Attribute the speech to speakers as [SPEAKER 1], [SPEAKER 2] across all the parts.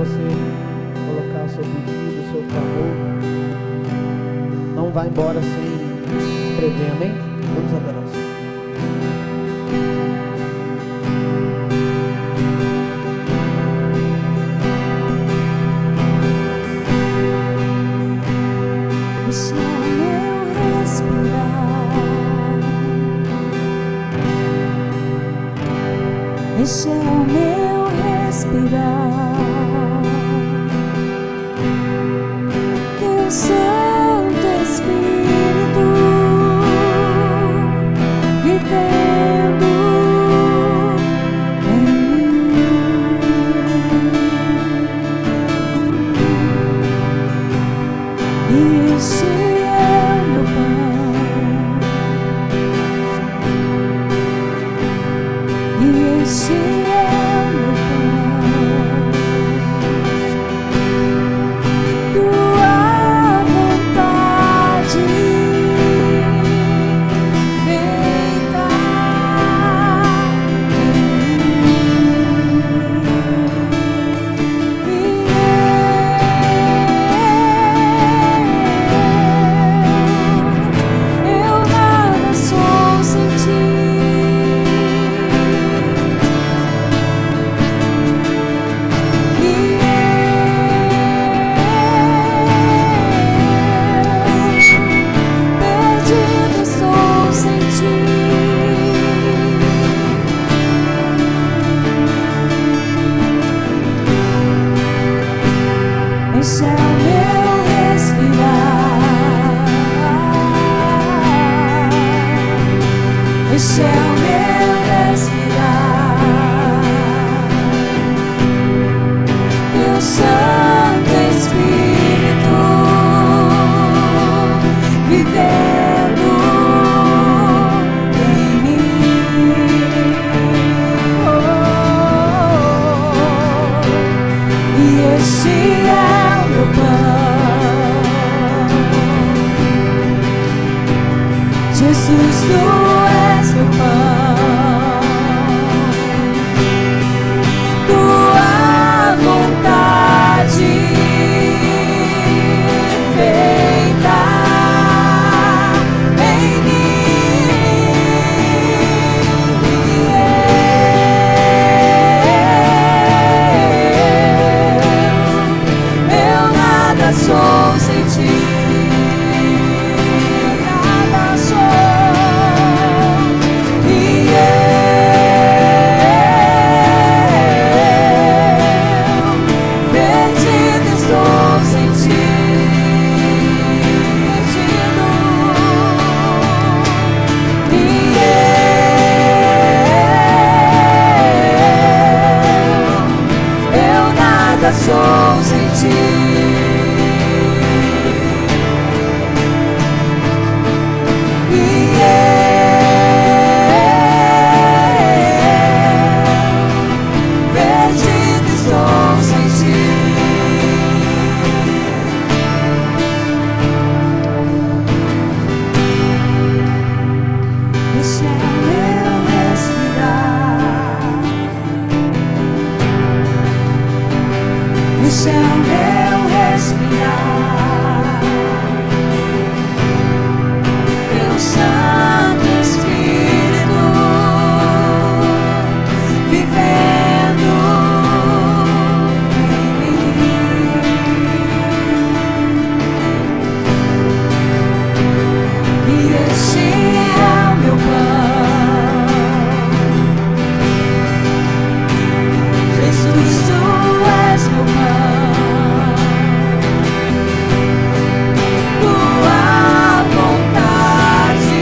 [SPEAKER 1] você colocar o seu pedido, o seu clamor, não vá embora sem escrever, amém? Vamos adorar o Senhor.
[SPEAKER 2] Esse é o meu respirar, esse é o meu respirar, Teu Santo Espírito vivendo em mim. E esse é o meu pão, e esse é o meu pão, Tua vontade feita eu nada sou sem Ti. Perdido estou sem Ti. Esse é o meu respirar, esse é o meu respirar, Teu Santo Espírito vivendo em mim. E esse é o meu pão, Jesus, Tu és meu pão, Tua vontade feita em mim. Eu nada sou sem Ti, nada sou. Perdido estou sem Ti, eu nada sou sem Ti. Perdido estou sem Ti. Esse é o meu respirar, esse é o meu respirar, Teu Santo Espírito vivendo em mim. E esse é o meu pão, Jesus, Tu és meu pão, Tua vontade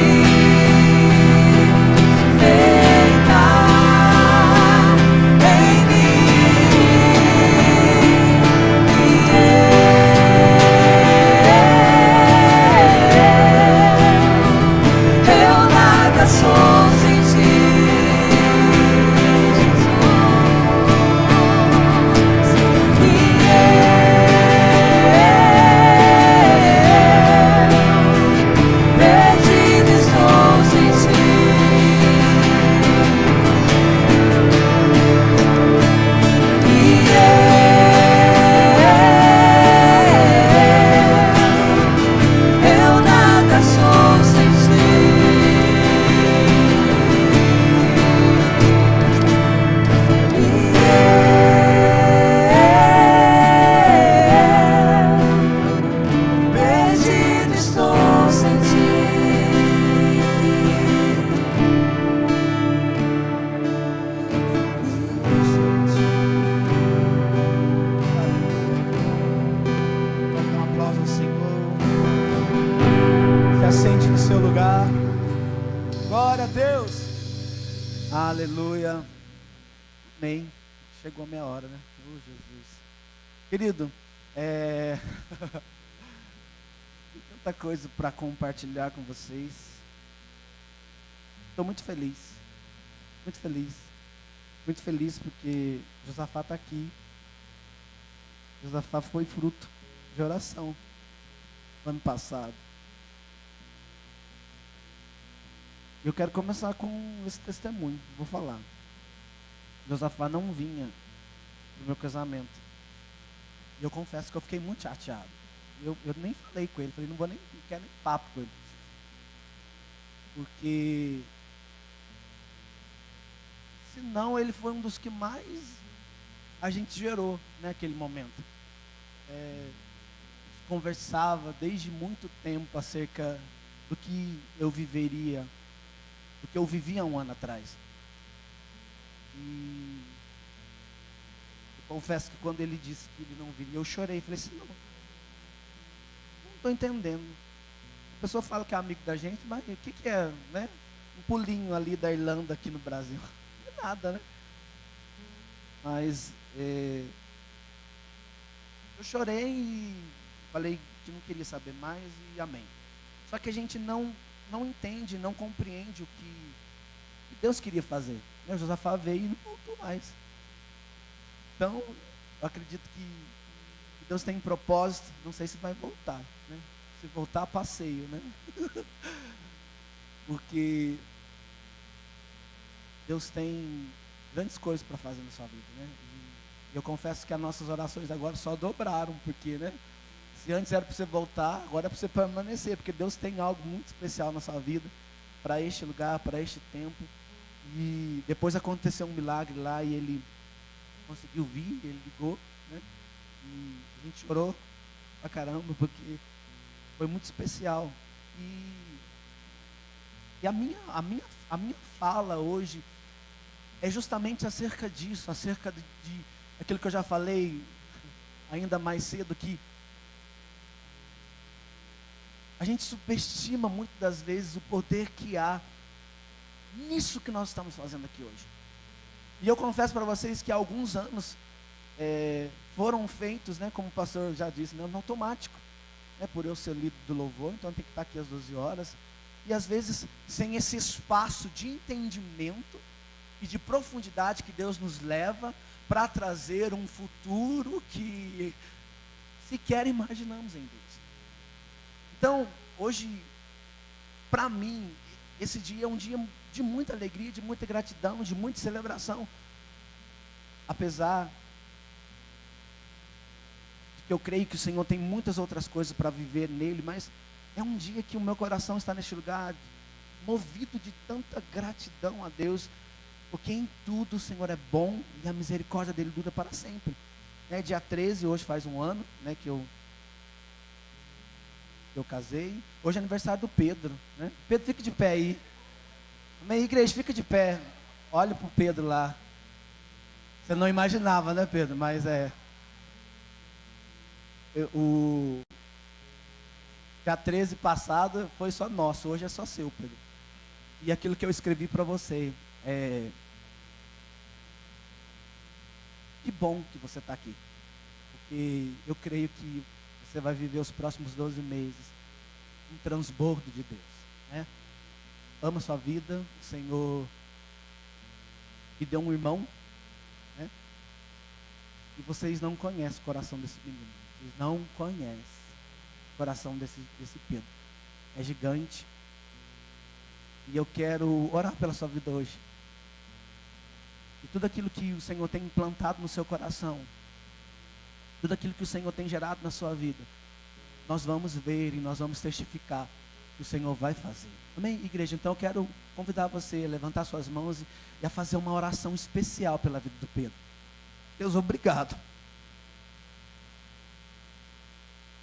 [SPEAKER 1] Aleluia. Amém. Chegou a minha hora, né? Oh, Jesus. Querido, tem tanta coisa para compartilhar com vocês. Estou muito feliz. Muito feliz. Muito feliz porque Josafá está aqui. Josafá foi fruto de oração no ano passado. Eu quero começar com esse testemunho. Vou falar. Josafá não vinha do meu casamento. E eu confesso que eu fiquei muito chateado. Eu nem falei com ele. Falei, não quero nem papo com ele. Porque senão ele foi um dos que mais a gente gerou naquele momento. Conversava desde muito tempo acerca do que eu viveria, do que eu vivia um ano atrás. E eu confesso que quando ele disse que ele não viria, eu chorei. Falei assim, não estou entendendo. A pessoa fala que é amigo da gente, mas o que é, né? Um pulinho ali da Irlanda aqui no Brasil. Não é nada, né? Mas eu chorei e falei que não queria saber mais e amém. Só que a gente não entende, não compreende o que Deus queria fazer. O Josafá veio e não voltou mais. Então, eu acredito que Deus tem um propósito, não sei se vai voltar, né? Se voltar, passeio, né? Porque Deus tem grandes coisas para fazer na sua vida, né? E eu confesso que as nossas orações agora só dobraram, porque, né? Se antes era para você voltar, agora é para você permanecer, porque Deus tem algo muito especial na sua vida, para este lugar, para este tempo. E depois aconteceu um milagre lá e ele conseguiu vir, ele ligou, né? E a gente chorou pra caramba, porque foi muito especial. E a minha fala hoje é justamente acerca disso, acerca de aquilo que eu já falei ainda mais cedo, que a gente subestima muitas das vezes o poder que há nisso que nós estamos fazendo aqui hoje. E eu confesso para vocês que há alguns anos foram feitos, né, como o pastor já disse, né, no automático, né, por eu ser líder do louvor, então tem que estar aqui às 12 horas, e às vezes sem esse espaço de entendimento e de profundidade que Deus nos leva para trazer um futuro que sequer imaginamos em Deus. Então, hoje, para mim, esse dia é um dia de muita alegria, de muita gratidão, de muita celebração. Apesar de que eu creio que o Senhor tem muitas outras coisas para viver nele, mas é um dia que o meu coração está neste lugar, movido de tanta gratidão a Deus, porque em tudo o Senhor é bom e a misericórdia dele dura para sempre. Dia 13, hoje faz um ano, né, que eu casei. Hoje é aniversário do Pedro, né? Pedro, fica de pé aí. Amém, igreja, fica de pé. Olha para o Pedro lá. Você não imaginava, né, Pedro? Mas o dia 13 passado foi só nosso, hoje é só seu, Pedro. E aquilo que eu escrevi para você, que bom que você está aqui. Porque eu creio que você vai viver os próximos 12 meses um transbordo de Deus, né? Ama sua vida, o Senhor me deu um irmão, né? E vocês não conhecem o coração desse menino, vocês não conhecem o coração desse Pedro, é gigante. E eu quero orar pela sua vida hoje, e tudo aquilo que o Senhor tem implantado no seu coração, tudo aquilo que o Senhor tem gerado na sua vida, nós vamos ver e nós vamos testificar que o Senhor vai fazer. Amém, igreja? Então eu quero convidar você a levantar suas mãos e a fazer uma oração especial pela vida do Pedro. Deus, obrigado.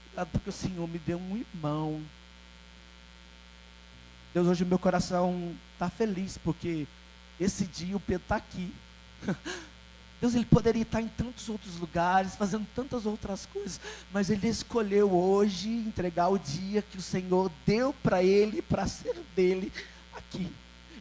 [SPEAKER 1] Obrigado porque o Senhor me deu um irmão. Deus, hoje o meu coração está feliz porque esse dia o Pedro está aqui. Deus, ele poderia estar em tantos outros lugares, fazendo tantas outras coisas, mas ele escolheu hoje entregar o dia que o Senhor deu para ele, para ser dele aqui.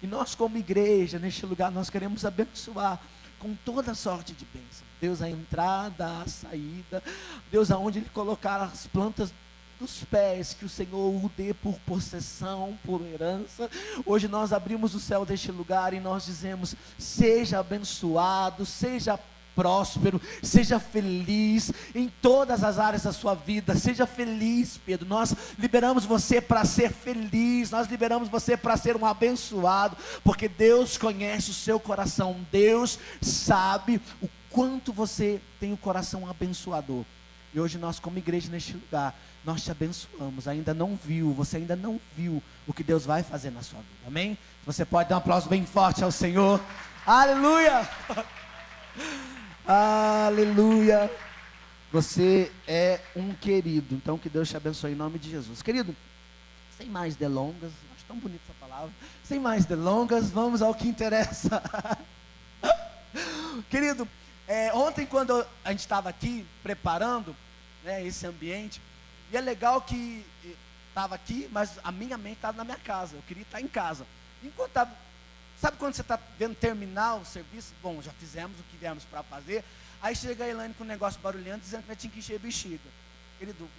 [SPEAKER 1] E nós como igreja, neste lugar, nós queremos abençoar com toda sorte de bênção. Deus, a entrada, a saída, Deus, aonde Ele colocar as plantas dos pés, que o Senhor o dê por possessão, por herança. Hoje nós abrimos o céu deste lugar e nós dizemos: seja abençoado, seja próspero, seja feliz em todas as áreas da sua vida. Seja feliz, Pedro. Nós liberamos você para ser feliz, nós liberamos você para ser um abençoado, porque Deus conhece o seu coração. Deus sabe o quanto você tem o coração abençoador. E hoje nós, como igreja neste lugar, nós te abençoamos. Você ainda não viu o que Deus vai fazer na sua vida, amém? Você pode dar um aplauso bem forte ao Senhor. Aleluia! Aleluia! Você é um querido. Então que Deus te abençoe em nome de Jesus. Querido, sem mais delongas, acho tão bonita essa palavra. Sem mais delongas, vamos ao que interessa. Querido, ontem quando a gente estava aqui preparando, né, esse ambiente, e é legal que estava aqui, mas a minha mente estava na minha casa. Eu queria estar em casa. Enquanto estava, sabe quando você está vendo terminar o serviço? Bom, já fizemos o que viemos para fazer. Aí chega a Elaine com um negócio barulhando, dizendo que eu tinha que encher a bexiga. Querido, o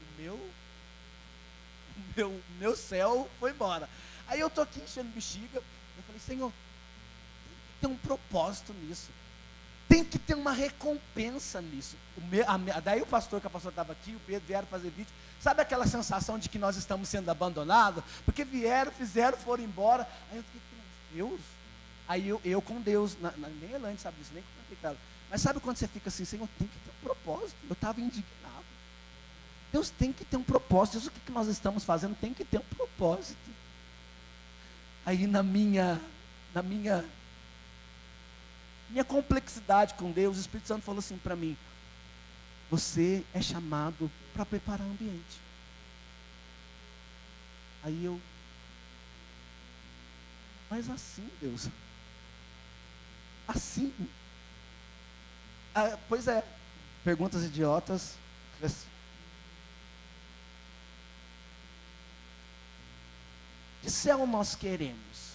[SPEAKER 1] meu céu foi embora. Aí eu estou aqui enchendo bexiga. Eu falei: Senhor, tem que ter um propósito nisso. Tem que ter uma recompensa nisso. Daí o pastor, que a pastora estava aqui, o Pedro, vieram fazer vídeo. Sabe aquela sensação de que nós estamos sendo abandonados? Porque vieram, fizeram, foram embora. Aí eu fiquei: Deus. Aí eu com Deus, nem a Elaine sabe disso, nem comentei com ela. Mas sabe quando você fica assim: Senhor, tem que ter um propósito. Eu estava indignado. Deus, tem que ter um propósito. Deus, o que nós estamos fazendo tem que ter um propósito. Aí na minha complexidade com Deus, o Espírito Santo falou assim para mim: você é chamado para preparar o ambiente. Aí eu: mas assim, Deus, assim? Pois é, perguntas idiotas. Que céu nós queremos?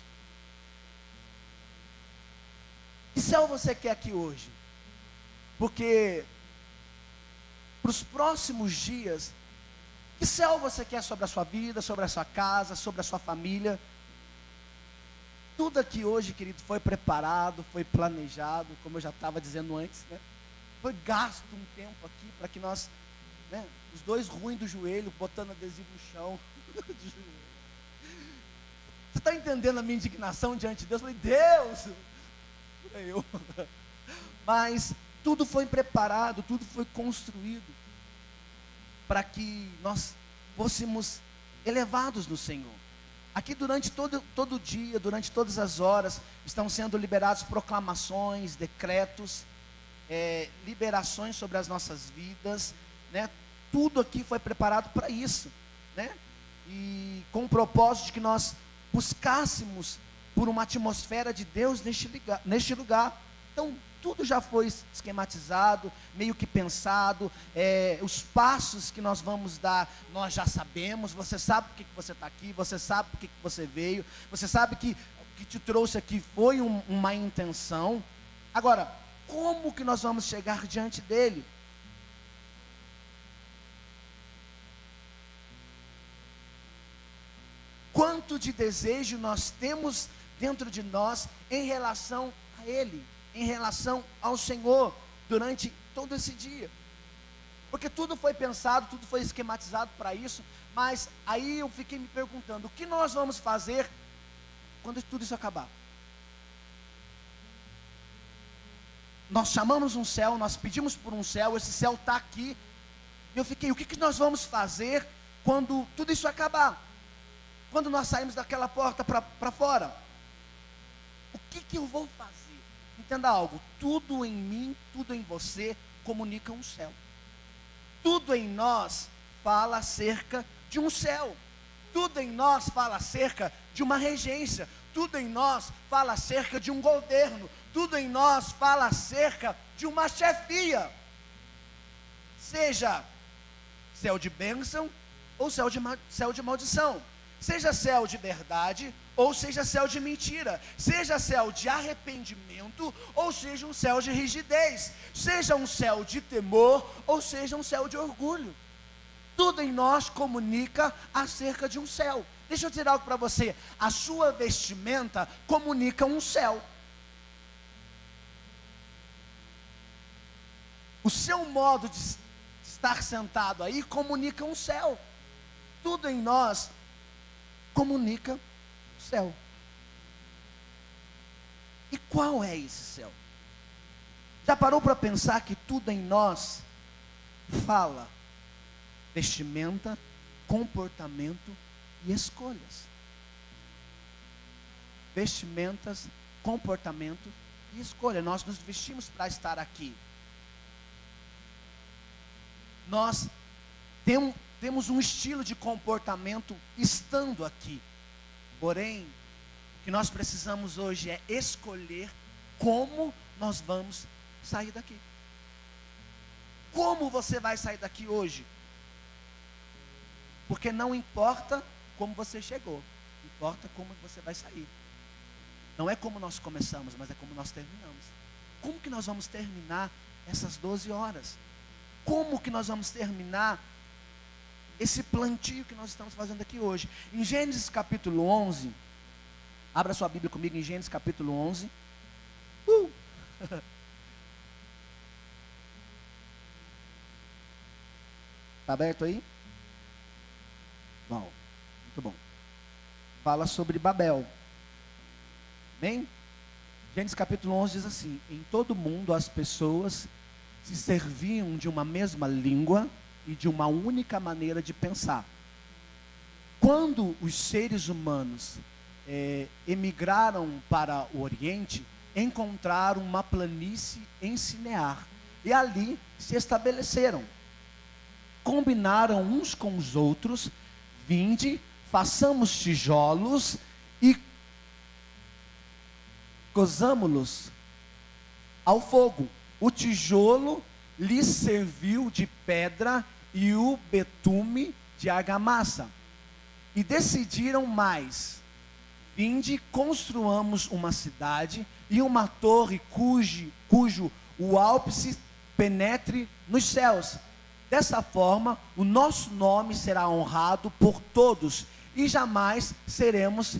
[SPEAKER 1] Que céu você quer aqui hoje? Porque para os próximos dias, que céu você quer sobre a sua vida, sobre a sua casa, sobre a sua família? Tudo aqui hoje, querido, foi preparado, foi planejado, como eu já estava dizendo antes, né? Foi gasto um tempo aqui para que nós, né, os dois ruins do joelho, botando adesivo no chão. Você está entendendo a minha indignação diante de Deus? Eu falei: Deus, eu. Mas tudo foi preparado, tudo foi construído para que nós fôssemos elevados no Senhor. Aqui durante todo o dia, durante todas as horas, estão sendo liberadas proclamações, decretos, liberações sobre as nossas vidas, né? Tudo aqui foi preparado para isso, né? E com o propósito de que nós buscássemos por uma atmosfera de Deus neste lugar. Então, tudo já foi esquematizado, meio que pensado. Os passos que nós vamos dar, nós já sabemos. Você sabe por que você está aqui, você sabe por que você veio, você sabe que o que te trouxe aqui foi uma intenção. Agora, como que nós vamos chegar diante dele? Quanto de desejo nós temos dentro de nós em relação a ele, em relação ao Senhor, durante todo esse dia? Porque tudo foi pensado, tudo foi esquematizado para isso. Mas aí eu fiquei me perguntando: o que nós vamos fazer quando tudo isso acabar? Nós chamamos um céu, nós pedimos por um céu, esse céu está aqui. E eu fiquei: o que nós vamos fazer quando tudo isso acabar? Quando nós saímos daquela porta para fora? O que eu vou fazer? Entenda algo: tudo em mim, tudo em você comunica um céu. Tudo em nós fala acerca de um céu. Tudo em nós fala acerca de uma regência. Tudo em nós fala acerca de um governo. Tudo em nós fala acerca de uma chefia. Seja céu de bênção ou céu de maldição. Seja céu de verdade, ou seja céu de mentira. Seja céu de arrependimento, ou seja um céu de rigidez. Seja um céu de temor, ou seja um céu de orgulho. Tudo em nós comunica acerca de um céu. Deixa eu dizer algo para você. A sua vestimenta comunica um céu. O seu modo de estar sentado aí comunica um céu. Tudo em nós comunica o céu. E qual é esse céu? Já parou para pensar que tudo em nós fala vestimenta, comportamento e escolhas? Vestimentas, comportamento e escolha. Nós nos vestimos para estar aqui. Nós temos um estilo de comportamento estando aqui. Porém, o que nós precisamos hoje é escolher como nós vamos sair daqui. Como você vai sair daqui hoje? Porque não importa como você chegou, importa como você vai sair. Não é como nós começamos, mas é como nós terminamos. Como que nós vamos terminar essas 12 horas? Como que nós vamos terminar esse plantio que nós estamos fazendo aqui hoje? Em Gênesis capítulo 11, abra sua Bíblia comigo em Gênesis capítulo 11. Está aberto aí? Bom, muito bom. Fala sobre Babel. Bem, Gênesis capítulo 11 diz assim: em todo mundo as pessoas se serviam de uma mesma língua e de uma única maneira de pensar. Quando os seres humanos emigraram para o Oriente, encontraram uma planície em Sinear, e ali se estabeleceram. Combinaram uns com os outros: vinde, façamos tijolos e cozamo-los ao fogo. O tijolo lhes serviu de pedra e o betume de argamassa. E decidiram mais: vinde, construamos uma cidade e uma torre cujo o ápice penetre nos céus. Dessa forma, o nosso nome será honrado por todos e jamais seremos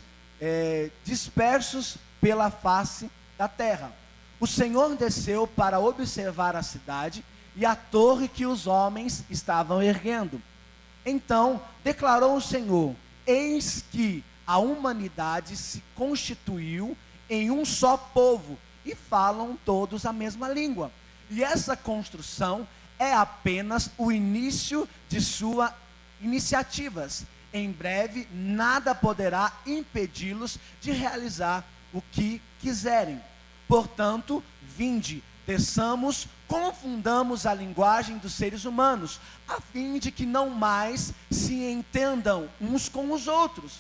[SPEAKER 1] dispersos pela face da terra. O Senhor desceu para observar a cidade e a torre que os homens estavam erguendo. Então declarou o Senhor: eis que a humanidade se constituiu em um só povo e falam todos a mesma língua. E essa construção é apenas o início de suas iniciativas. Em breve, nada poderá impedi-los de realizar o que quiserem. Portanto, vinde, desçamos, confundamos a linguagem dos seres humanos, a fim de que não mais se entendam uns com os outros.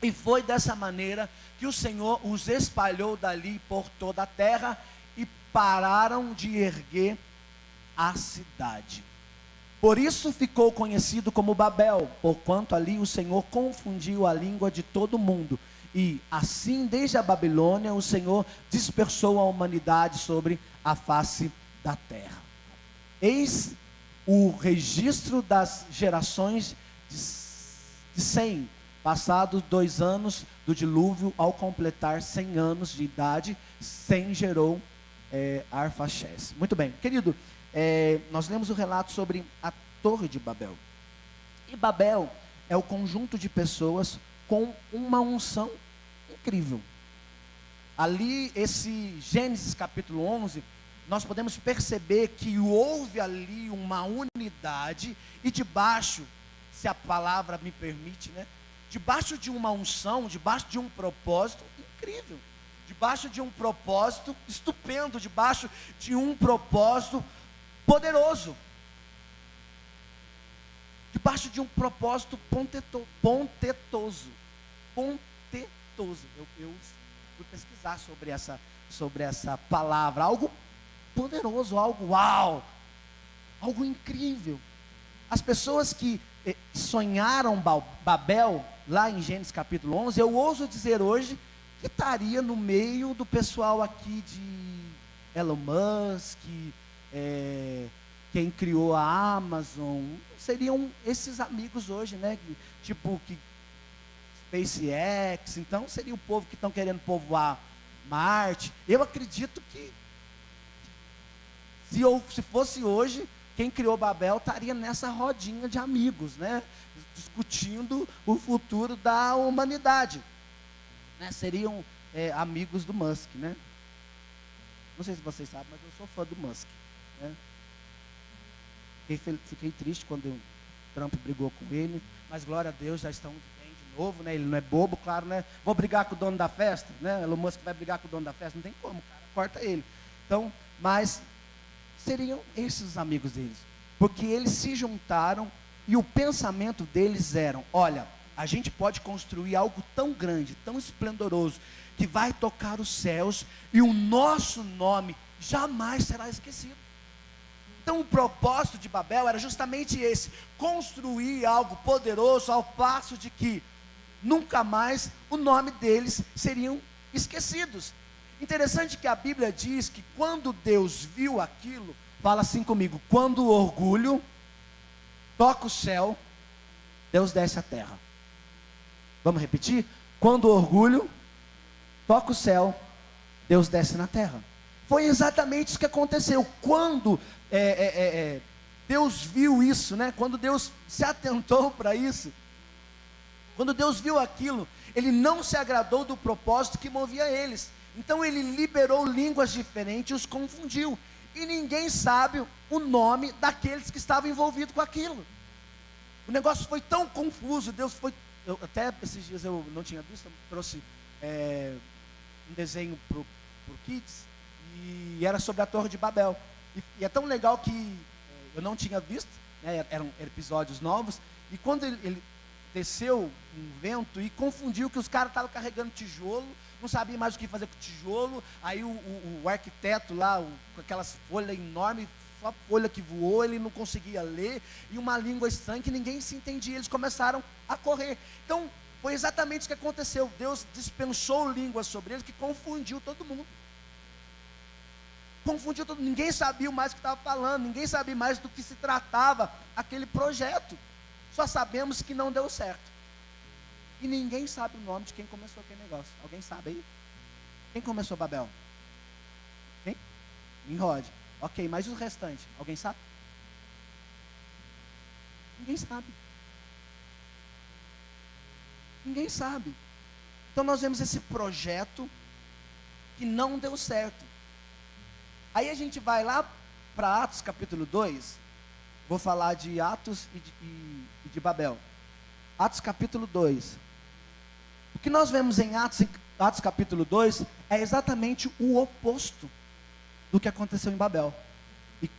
[SPEAKER 1] E foi dessa maneira que o Senhor os espalhou dali por toda a terra, e pararam de erguer a cidade. Por isso ficou conhecido como Babel, porquanto ali o Senhor confundiu a língua de todo mundo. E assim, desde a Babilônia, o Senhor dispersou a humanidade sobre a face da terra. Eis o registro das gerações de Sem, passados 2 anos do dilúvio. Ao completar 100 anos de idade, Sem gerou Arfaxés. Muito bem, querido, nós lemos o relato sobre a Torre de Babel. E Babel é o conjunto de pessoas com uma unção incrível. Ali, esse Gênesis capítulo 11, nós podemos perceber que houve ali uma unidade, e debaixo, se a palavra me permite, debaixo de uma unção, debaixo de um propósito incrível, debaixo de um propósito estupendo, debaixo de um propósito poderoso, debaixo de um propósito pontetoso. Eu fui pesquisar sobre essa palavra, algo poderoso, algo uau, algo incrível. As pessoas que sonharam Babel, lá em Gênesis capítulo 11, eu ouso dizer hoje que estaria no meio do pessoal aqui de Elon Musk, quem criou a Amazon, seriam esses amigos hoje, né? Tipo que SpaceX, então seria o povo que estão querendo povoar Marte. Eu acredito que se fosse hoje, quem criou Babel estaria nessa rodinha de amigos, né? Discutindo o futuro da humanidade, né? Seriam amigos do Musk, né? Não sei se vocês sabem, mas eu sou fã do Musk, né? Fiquei triste quando o Trump brigou com ele, mas glória a Deus, já estão bem de novo, né? Ele não é bobo, claro, né? Vou brigar com o dono da festa, né? Elon Musk vai brigar com o dono da festa, não tem como, cara, corta ele. Então, mas seriam esses os amigos deles, porque eles se juntaram e o pensamento deles era: olha, a gente pode construir algo tão grande, tão esplendoroso, que vai tocar os céus e o nosso nome jamais será esquecido. Então o propósito de Babel era justamente esse: construir algo poderoso, ao passo de que nunca mais o nome deles seriam esquecidos. Interessante que a Bíblia diz que quando Deus viu aquilo, fala assim comigo: quando o orgulho toca o céu, Deus desce a terra. Vamos repetir? Quando o orgulho toca o céu, Deus desce na terra. Foi exatamente isso que aconteceu. Quando Deus viu isso, né? Quando Deus se atentou para isso, quando Deus viu aquilo, Ele não se agradou do propósito que movia eles. Então Ele liberou línguas diferentes e os confundiu. E ninguém sabe o nome daqueles que estavam envolvidos com aquilo. O negócio foi tão confuso. Até esses dias eu não tinha visto, eu trouxe um desenho para o Kids, e era sobre a Torre de Babel. E é tão legal que eu não tinha visto, né, eram episódios novos, e quando ele desceu um vento e confundiu que os caras estavam carregando tijolo, não sabia mais o que fazer com o tijolo, aí o arquiteto lá, com aquelas folhas enormes, só folha que voou, ele não conseguia ler, e uma língua estranha que ninguém se entendia, eles começaram a correr. Então, foi exatamente o que aconteceu. Deus dispensou línguas sobre eles que confundiu todo mundo. Confundiu todo mundo, ninguém sabia mais o que estava falando, ninguém sabia mais do que se tratava aquele projeto. Só sabemos que não deu certo. E ninguém sabe o nome de quem começou aquele negócio. Alguém sabe aí? Quem começou Babel? Quem? Nimrod. Ok, mas os restantes? Alguém sabe? Ninguém sabe. Ninguém sabe. Então nós vemos esse projeto que não deu certo. Aí a gente vai lá para Atos capítulo 2. Vou falar de Atos e de Babel. Atos capítulo 2. O que nós vemos em Atos capítulo 2 é exatamente o oposto do que aconteceu em Babel. E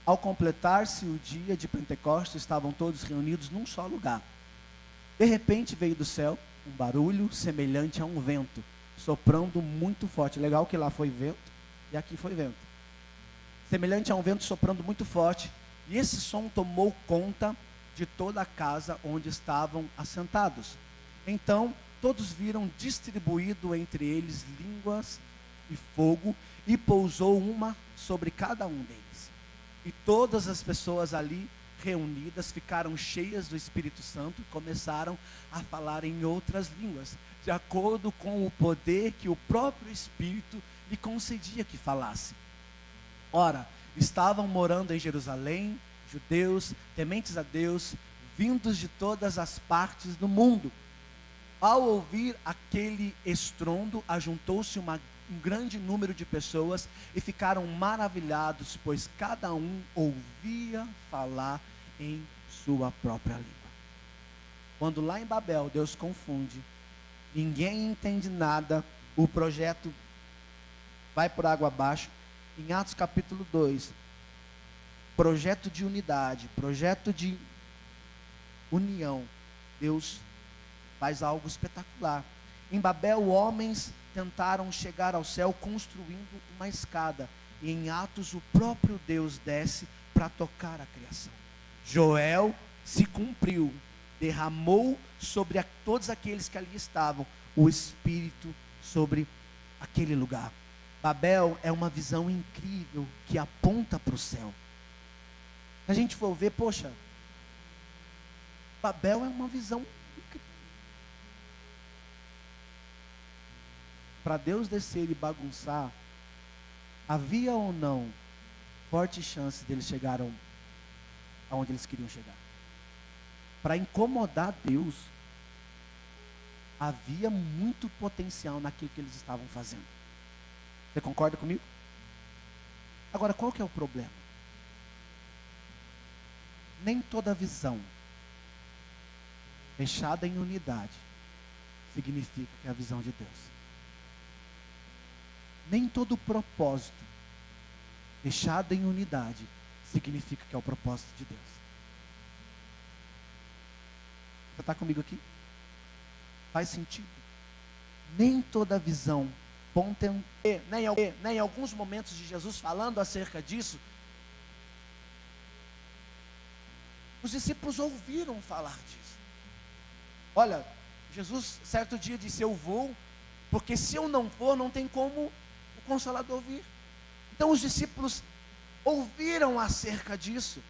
[SPEAKER 1] ao completar-se o dia de Pentecostes, estavam todos reunidos num só lugar. De repente veio do céu um barulho semelhante a um vento, soprando muito forte. Legal que lá foi vento e aqui foi vento. Semelhante a um vento soprando muito forte. E esse som tomou conta de toda a casa onde estavam assentados. Então todos viram distribuído entre eles línguas e fogo, e pousou uma sobre cada um deles. E todas as pessoas ali reunidas ficaram cheias do Espírito Santo e começaram a falar em outras línguas, de acordo com o poder que o próprio Espírito lhe concedia que falasse. Ora, estavam morando em Jerusalém judeus, tementes a Deus, vindos de todas as partes do mundo. Ao ouvir aquele estrondo, ajuntou-se um grande número de pessoas e ficaram maravilhados, pois cada um ouvia falar em sua própria língua. Quando lá em Babel Deus confunde, ninguém entende nada, o projeto vai por água abaixo. Em Atos capítulo 2, projeto de unidade, projeto de união, Deus faz algo espetacular. Em Babel, homens tentaram chegar ao céu construindo uma escada. E em Atos, o próprio Deus desce para tocar a criação. Joel se cumpriu, derramou sobre todos aqueles que ali estavam o Espírito sobre aquele lugar. Babel é uma visão incrível que aponta para o céu. Se a gente for ver, poxa, Babel é uma visão incrível. Para Deus descer e bagunçar, havia ou não forte chance deles chegarem aonde eles queriam chegar. Para incomodar Deus, havia muito potencial naquilo que eles estavam fazendo. Você concorda comigo? Agora, qual que é o problema? Nem toda visão fechada em unidade significa que é a visão de Deus. Nem todo propósito fechado em unidade significa que é o propósito de Deus. Você está comigo aqui? Faz sentido? Nem toda visão nem em alguns momentos de Jesus falando acerca disso, os discípulos ouviram falar disso. Olha, Jesus certo dia disse: eu vou, porque se eu não for, não tem como o Consolador vir. Então os discípulos ouviram acerca disso.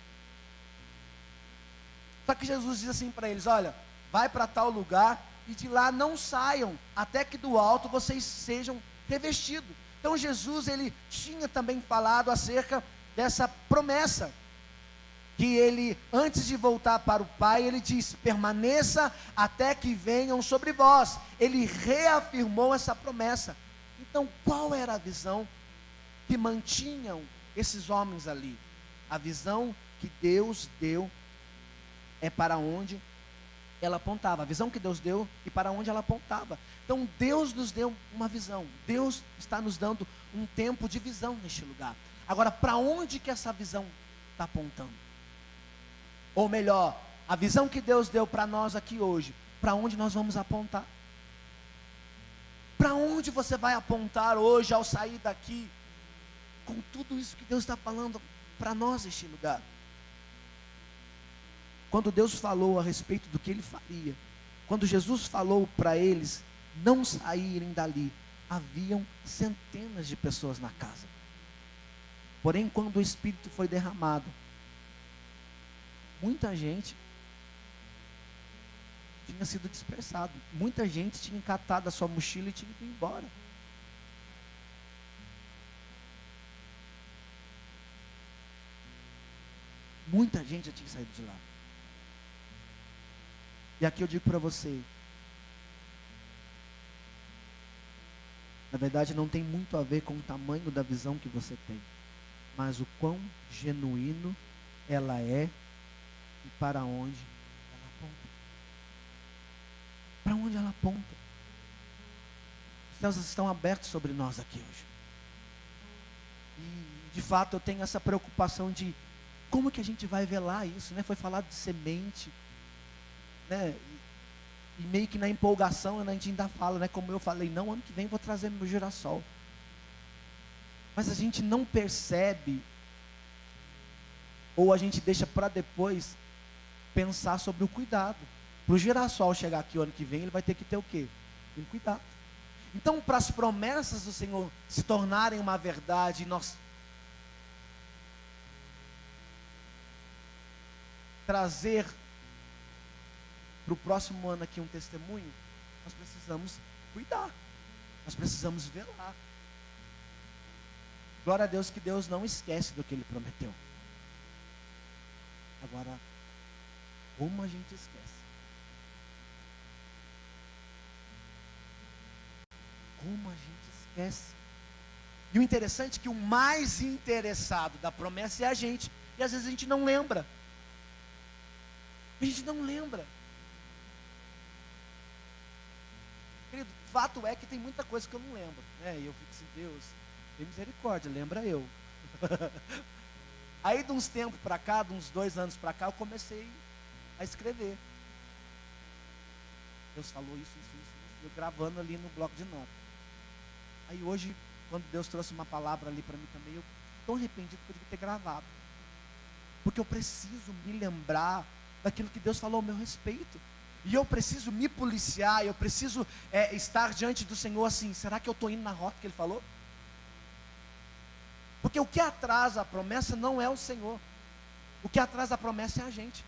[SPEAKER 1] Só que Jesus diz assim para eles: olha, vai para tal lugar e de lá não saiam, até que do alto vocês sejam revestidos. Então Jesus, ele tinha também falado acerca dessa promessa, que ele, antes de voltar para o Pai, ele disse: permaneça até que venham sobre vós. Ele reafirmou essa promessa. Então, qual era a visão que mantinham esses homens ali? A visão que Deus deu é para onde ela apontava. A visão que Deus deu e para onde ela apontava. Então Deus nos deu uma visão. Deus está nos dando um tempo de visão neste lugar. Agora, para onde que essa visão está apontando? Ou melhor, a visão que Deus deu para nós aqui hoje, para onde nós vamos apontar? Para onde você vai apontar hoje ao sair daqui, com tudo isso que Deus está falando para nós neste lugar? Quando Deus falou a respeito do que Ele faria, quando Jesus falou para eles não saírem dali, haviam centenas de pessoas na casa. Porém, quando o Espírito foi derramado, muita gente tinha sido dispersado, muita gente tinha encatado a sua mochila e tinha ido embora. Muita gente já tinha saído de lá. E aqui eu digo para você, na verdade não tem muito a ver com o tamanho da visão que você tem, mas o quão genuíno ela é e para onde ela aponta. Para onde ela aponta? Os céus estão abertos sobre nós aqui hoje. E de fato eu tenho essa preocupação de como que a gente vai velar isso, né? Foi falado de semente, né? E meio que na empolgação a gente ainda fala, né? Como eu falei, não, ano que vem vou trazer meu girassol. Mas a gente não percebe, ou a gente deixa para depois pensar sobre o cuidado. Para o girassol chegar aqui o ano que vem, ele vai ter que ter o quê? Um cuidado. Então, para as promessas do Senhor se tornarem uma verdade, nós trazer para o próximo ano aqui um testemunho, nós precisamos cuidar, nós precisamos velar. Glória a Deus que Deus não esquece do que Ele prometeu. Agora, como a gente esquece? Como a gente esquece? E o interessante é que o mais interessado da promessa é a gente, e às vezes a gente não lembra. A gente não lembra. Querido, fato é que tem muita coisa que eu não lembro, né? E eu fico assim: Deus, tem misericórdia, lembra eu. Aí de uns tempos para cá, de uns 2 anos para cá, eu comecei a escrever. Deus falou isso, eu gravando ali no bloco de notas. Aí hoje, quando Deus trouxe uma palavra ali para mim também, eu estou arrependido que eu devia ter gravado. Porque eu preciso me lembrar daquilo que Deus falou ao meu respeito. E eu preciso me policiar, eu preciso estar diante do Senhor assim, será que eu estou indo na rota que Ele falou? Porque o que atrasa a promessa não é o Senhor. O que atrasa a promessa é a gente.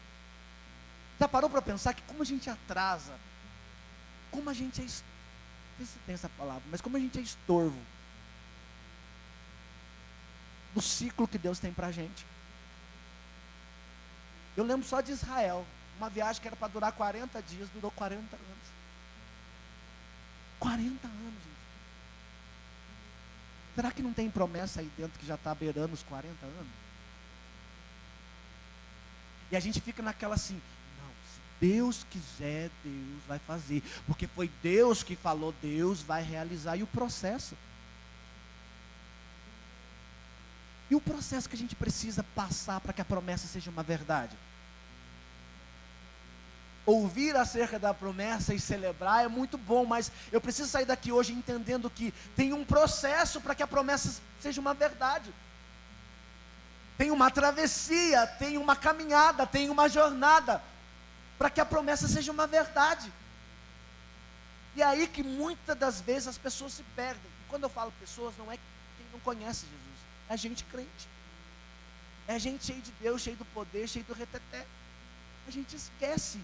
[SPEAKER 1] Já parou para pensar que como a gente atrasa, como a gente é, não sei se tem essa palavra, mas como a gente é estorvo no ciclo que Deus tem para a gente. Eu lembro só de Israel, uma viagem que era para durar 40 dias, durou 40 anos. 40 anos, gente. Será que não tem promessa aí dentro que já está beirando os 40 anos? E a gente fica naquela assim, não, se Deus quiser, Deus vai fazer. Porque foi Deus que falou, Deus vai realizar. E o processo? E o processo que a gente precisa passar para que a promessa seja uma verdade? Ouvir acerca da promessa e celebrar é muito bom, mas eu preciso sair daqui hoje entendendo que tem um processo para que a promessa seja uma verdade. Tem uma travessia, tem uma caminhada, tem uma jornada para que a promessa seja uma verdade. E é aí que muitas das vezes as pessoas se perdem. E quando eu falo pessoas, não é quem não conhece Jesus, é gente crente. É gente cheia de Deus, cheio do poder, cheio do reteté. A gente esquece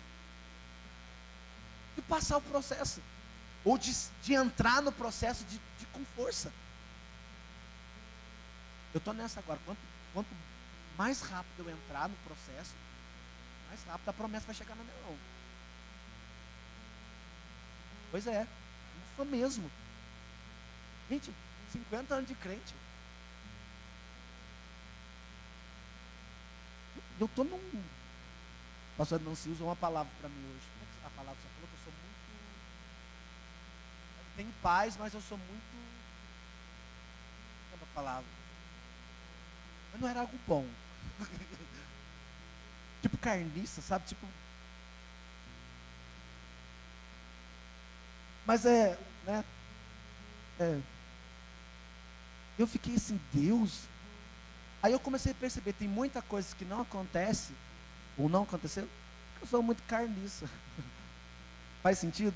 [SPEAKER 1] de passar o processo, ou de entrar no processo com força. Eu estou nessa agora, quanto mais rápido eu entrar no processo, mais rápido a promessa vai chegar na minha mão. Pois é, ufa mesmo. Gente, 50 anos de crente. Eu estou num... O pastor Nancy usou uma palavra para mim hoje. Como é que a palavra só falou que eu sou muito... Eu tenho paz, mas eu sou muito... Não é a palavra. Mas não era algo bom. Tipo carniça, sabe? Tipo... Mas né? Eu fiquei assim, Deus... Aí eu comecei a perceber, tem muita coisa que não acontece, ou não aconteceu, porque eu sou muito carniça. Faz sentido?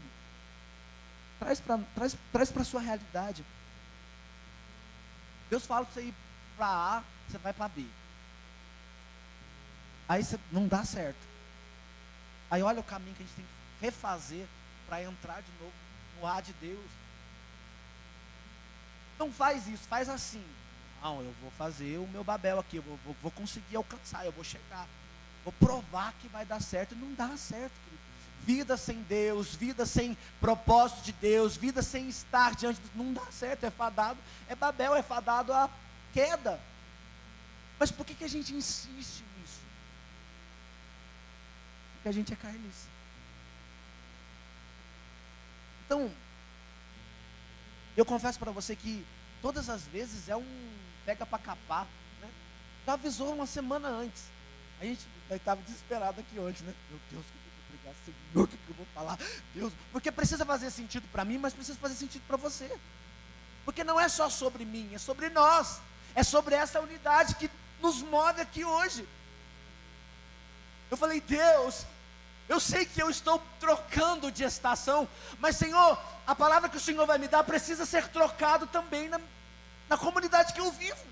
[SPEAKER 1] Traz para a sua realidade. Deus fala para você ir para A, você vai para B. Aí você não dá certo. Aí olha o caminho que a gente tem que refazer para entrar de novo no A de Deus. Não faz isso, faz assim. Não, eu vou fazer o meu Babel aqui, eu vou conseguir alcançar, eu vou chegar, vou provar que vai dar certo. E não dá certo, querido. Vida sem Deus, vida sem propósito de Deus, vida sem estar diante de... Não dá certo, é fadado, é Babel, é fadado a queda. Mas por que a gente insiste nisso? Porque a gente é carniça. Então, eu confesso para você que todas as vezes é um pega para capar, né? Já avisou uma semana antes. A gente estava desesperado aqui hoje, né? Meu Deus, que eu vou pregar, Senhor, o que eu vou falar? Deus, porque precisa fazer sentido para mim, mas precisa fazer sentido para você. Porque não é só sobre mim, é sobre nós. É sobre essa unidade que nos move aqui hoje. Eu falei, Deus, eu sei que eu estou trocando de estação, mas Senhor, a palavra que o Senhor vai me dar precisa ser trocado também na comunidade que eu vivo.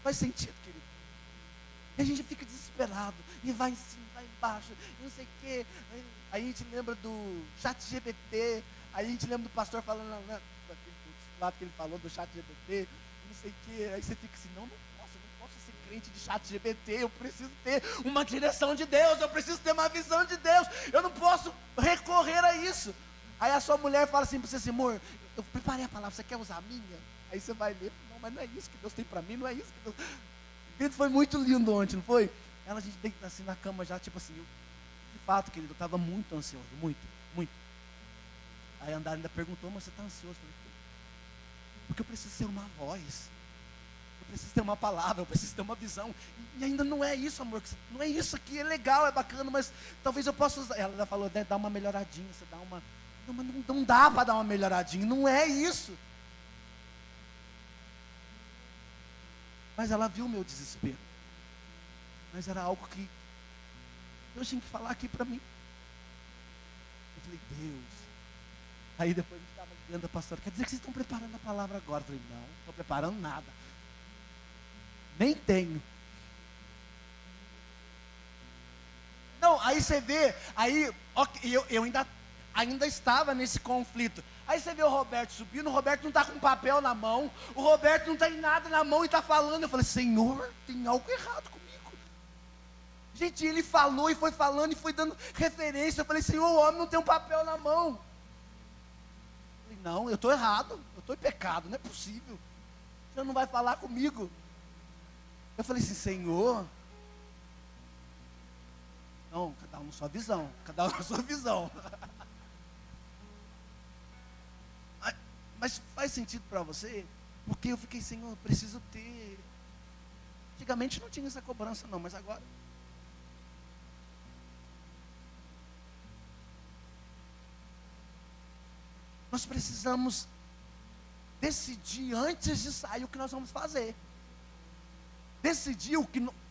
[SPEAKER 1] Faz sentido, querido? E a gente fica desesperado, e vai em cima, vai embaixo, e não sei o quê. Aí a gente lembra do ChatGPT, aí a gente lembra do pastor falando, né, daquele lado que ele falou do ChatGPT, não sei o quê. Aí você fica assim, não posso ser crente de ChatGPT, eu preciso ter uma direção de Deus, eu preciso ter uma visão de Deus, eu não posso recorrer a isso. Aí a sua mulher fala assim para você, amor, eu preparei a palavra, você quer usar a minha? Aí você vai ler, não, mas não é isso que Deus tem para mim, não é isso que Deus... Foi muito lindo ontem, não foi? Ela, a gente deita assim na cama já, tipo assim, de fato, querido, eu estava muito ansioso, muito. Aí a Andara ainda perguntou, mas você está ansioso? Eu falei, porque eu preciso ser uma voz, eu preciso ter uma palavra, eu preciso ter uma visão, e ainda não é isso, amor, não é isso aqui, é legal, é bacana, mas talvez eu possa usar. Ela já falou, dá uma melhoradinha, você dá uma... Não dá para dar uma melhoradinha, não é isso. Mas ela viu o meu desespero. Mas era algo que Deus tinha que falar aqui para mim. Eu falei, Deus. Aí depois a gente estava ligando a pastora, quer dizer que vocês estão preparando a palavra agora? Eu falei, não estou preparando nada. Nem tenho. Não, aí você vê, aí eu ainda estava nesse conflito. Aí você vê o Roberto subindo, o Roberto não está com papel na mão, o Roberto não tem nada na mão e está falando. Eu falei, Senhor, tem algo errado comigo. Gente, ele falou e foi falando e foi dando referência. Eu falei, Senhor, o homem não tem um papel na mão. Eu falei, não, eu estou errado, eu estou em pecado, não é possível. O Senhor não vai falar comigo. Eu falei assim, Senhor... Não, cada um na sua visão. Cada um na sua visão. Mas faz sentido para você? Porque eu fiquei, Senhor, eu preciso ter. Antigamente não tinha essa cobrança não, mas agora. Nós precisamos decidir antes de sair o que nós vamos fazer. Decidir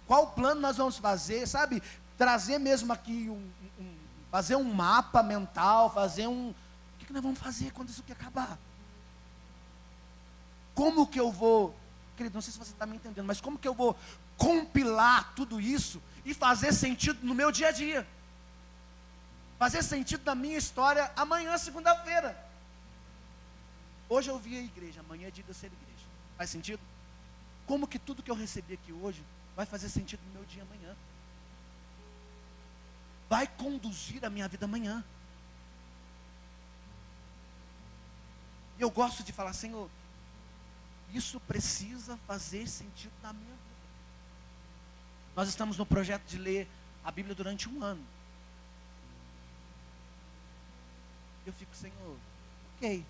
[SPEAKER 1] qual plano nós vamos fazer, sabe? Trazer mesmo aqui, fazer um mapa mental, fazer o que nós vamos fazer quando isso aqui acabar? Como que eu vou, querido, não sei se você está me entendendo, mas como que eu vou compilar tudo isso e fazer sentido no meu dia a dia? Fazer sentido na minha história amanhã, segunda-feira. Hoje eu vi a igreja, amanhã é dia de eu ser igreja. Faz sentido? Como que tudo que eu recebi aqui hoje vai fazer sentido no meu dia amanhã? Vai conduzir a minha vida amanhã. E eu gosto de falar, Senhor, isso precisa fazer sentido na minha vida. Nós estamos no projeto de ler a Bíblia durante 1 ano. Eu fico, Senhor, ok.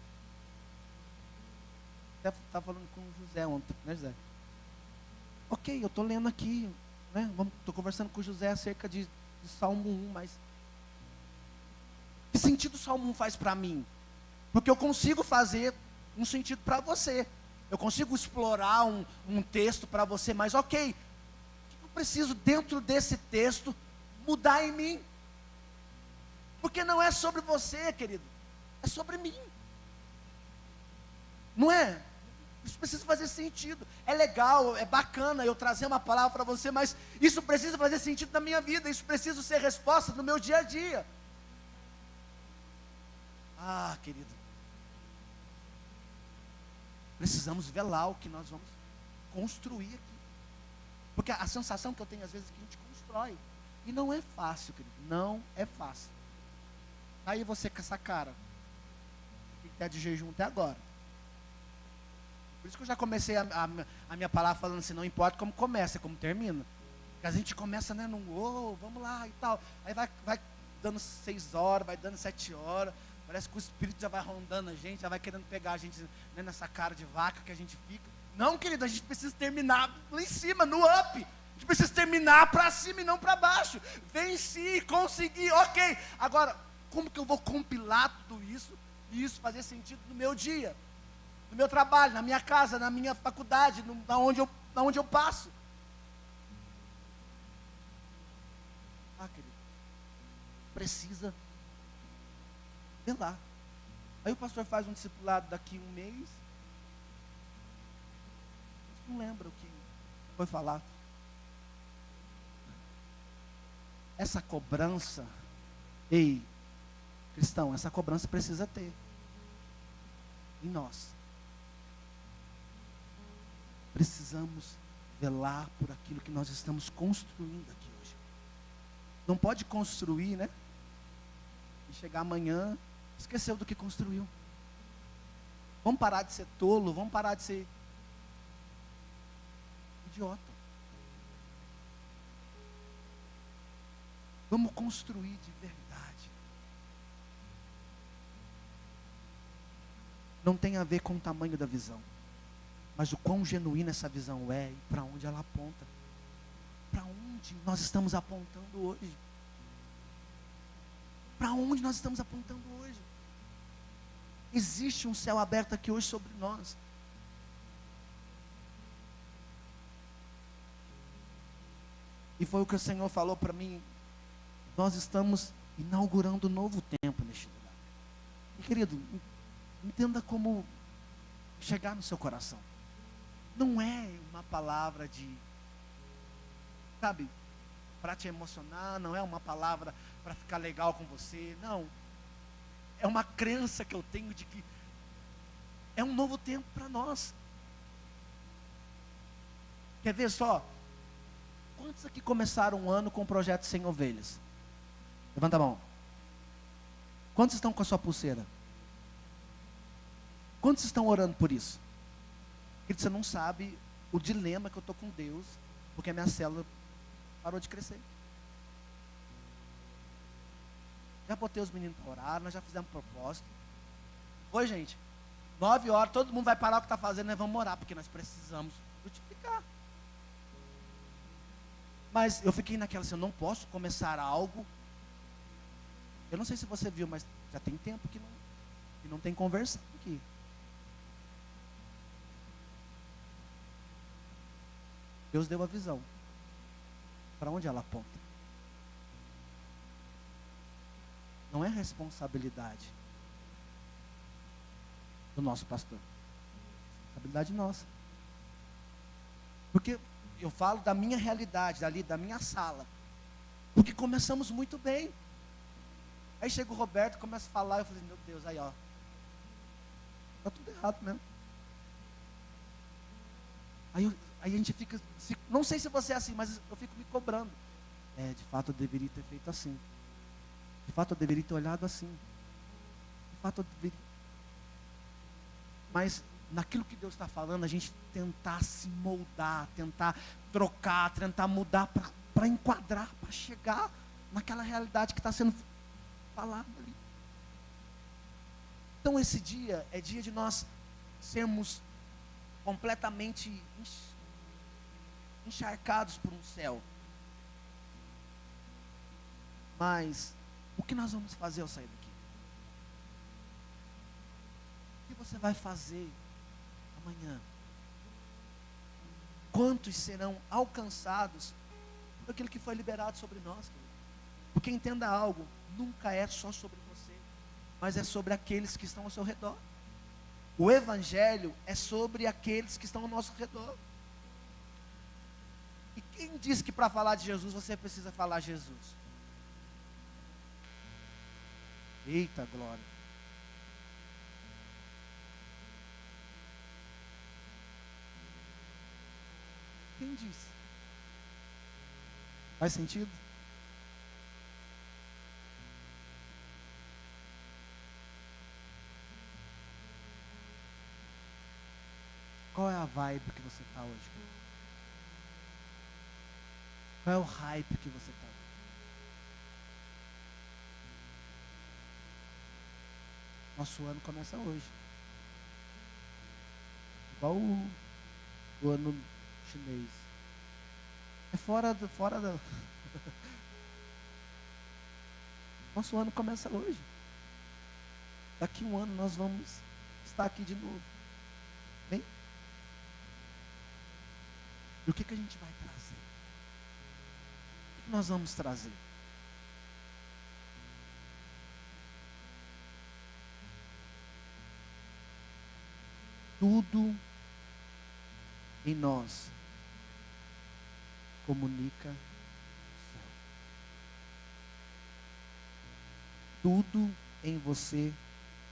[SPEAKER 1] Até estava falando com o José ontem, né, José? Ok, eu estou lendo aqui, né? Estou conversando com o José acerca de Salmo 1, mas que sentido o Salmo 1 faz para mim? Porque eu consigo fazer um sentido para você, eu consigo explorar um texto para você, mas ok, o que eu preciso dentro desse texto mudar em mim? Porque não é sobre você, querido, é sobre mim, não é? Isso precisa fazer sentido. É legal, é bacana eu trazer uma palavra para você, mas isso precisa fazer sentido na minha vida. Isso precisa ser resposta no meu dia a dia. Ah, querido, precisamos velar o que nós vamos construir aqui. Porque a sensação que eu tenho às vezes é que a gente constrói. E não é fácil, querido. Não é fácil. Aí você com essa cara, que está de jejum até agora. Por isso que eu já comecei a minha palavra falando assim, não importa como começa, é como termina. Porque a gente começa, né, vamos lá e tal. Aí vai dando 6 horas, vai dando 7 horas. Parece que o Espírito já vai rondando a gente, já vai querendo pegar a gente, né, nessa cara de vaca que a gente fica. Não, querido, a gente precisa terminar lá em cima, no up. A gente precisa terminar para cima e não para baixo. Venci, consegui, ok. Agora, como que eu vou compilar tudo isso e isso fazer sentido no meu dia? No meu trabalho, na minha casa, na minha faculdade, na onde eu passo. Ah, querido, precisa velar. Aí o pastor faz um discipulado daqui 1 mês. Não lembra o que foi falado. Essa cobrança, ei, cristão, essa cobrança precisa ter em nós. Precisamos velar por aquilo que nós estamos construindo aqui hoje. Não pode construir, né? E chegar amanhã, esqueceu do que construiu. Vamos parar de ser tolo, vamos parar de ser idiota. Vamos construir de verdade. Não tem a ver com o tamanho da visão, mas o quão genuína essa visão é e para onde ela aponta. Para onde nós estamos apontando hoje? Para onde nós estamos apontando hoje? Existe um céu aberto aqui hoje sobre nós. E foi o que o Senhor falou para mim nós estamos inaugurando um novo tempo neste lugar. E querido, entenda como chegar no seu coração. Não é uma palavra de, sabe, para te emocionar, não é uma palavra para ficar legal com você, não. É uma crença que eu tenho de que é um novo tempo para nós. Quer ver só? Quantos aqui começaram um ano com o projeto Sem Ovelhas? Levanta a mão. Quantos estão com a sua pulseira? Quantos estão orando por isso? Porque você não sabe o dilema que eu estou com Deus, porque a minha célula parou de crescer. Já botei os meninos para orar, nós já fizemos propósito. Oi, gente, 9 horas, todo mundo vai parar o que está fazendo, nós vamos orar, porque nós precisamos frutificar. Mas eu fiquei naquela assim, eu não posso começar algo. Eu não sei se você viu, mas já tem tempo que não tem conversa aqui. Deus deu a visão. Para onde ela aponta? Não é responsabilidade do nosso pastor. É responsabilidade nossa. Porque eu falo da minha realidade, ali da minha sala. Porque começamos muito bem. Aí chega o Roberto, começa a falar, eu falei, meu Deus, aí ó. Está tudo errado mesmo. Aí a gente fica, não sei se você é assim, mas eu fico me cobrando. De fato eu deveria ter feito assim. De fato eu deveria ter olhado assim. De fato eu deveria. Mas naquilo que Deus está falando, a gente tentar se moldar, tentar trocar, tentar mudar para enquadrar, para chegar naquela realidade que está sendo falada ali. Então esse dia é dia de nós sermos completamente encharcados por um céu. Mas o que nós vamos fazer ao sair daqui? O que você vai fazer amanhã? Quantos serão alcançados por aquilo que foi liberado sobre nós, querido? Porque entenda algo, nunca é só sobre você, mas é sobre aqueles que estão ao seu redor. O evangelho é sobre aqueles que estão ao nosso redor. E quem disse que para falar de Jesus você precisa falar Jesus? Eita glória. Quem disse? Faz sentido? Qual é a vibe que você está hoje? Qual é o hype que você está? Nosso ano começa hoje. Igual o ano chinês. É fora da... Nosso ano começa hoje. Daqui um ano nós vamos estar aqui de novo. Bem? E o que a gente vai trazer? O que nós vamos trazer? Tudo em nós comunica o céu. Tudo em você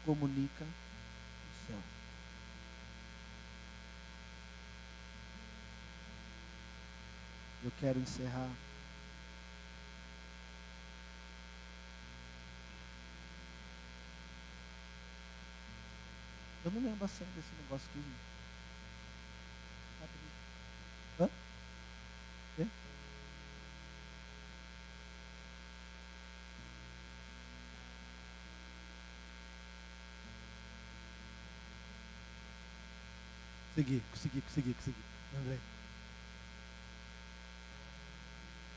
[SPEAKER 1] comunica o céu. Eu quero encerrar. Eu não lembro assim desse negócio aqui. Hã? É? Consegui. Lembrei.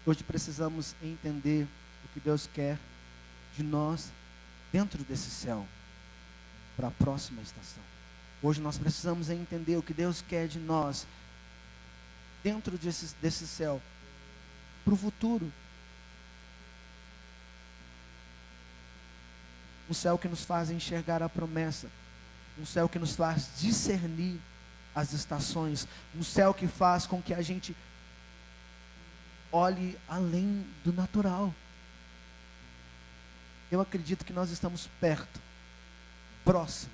[SPEAKER 1] Hoje precisamos entender o que Deus quer de nós dentro desse céu, para a próxima estação. Hoje nós precisamos entender o que Deus quer de nós dentro desse céu, para o futuro. um céu que nos faz enxergar a promessa, um céu que nos faz discernir as estações, um céu que faz com que a gente olhe além do natural. Eu acredito que nós estamos perto, próximo,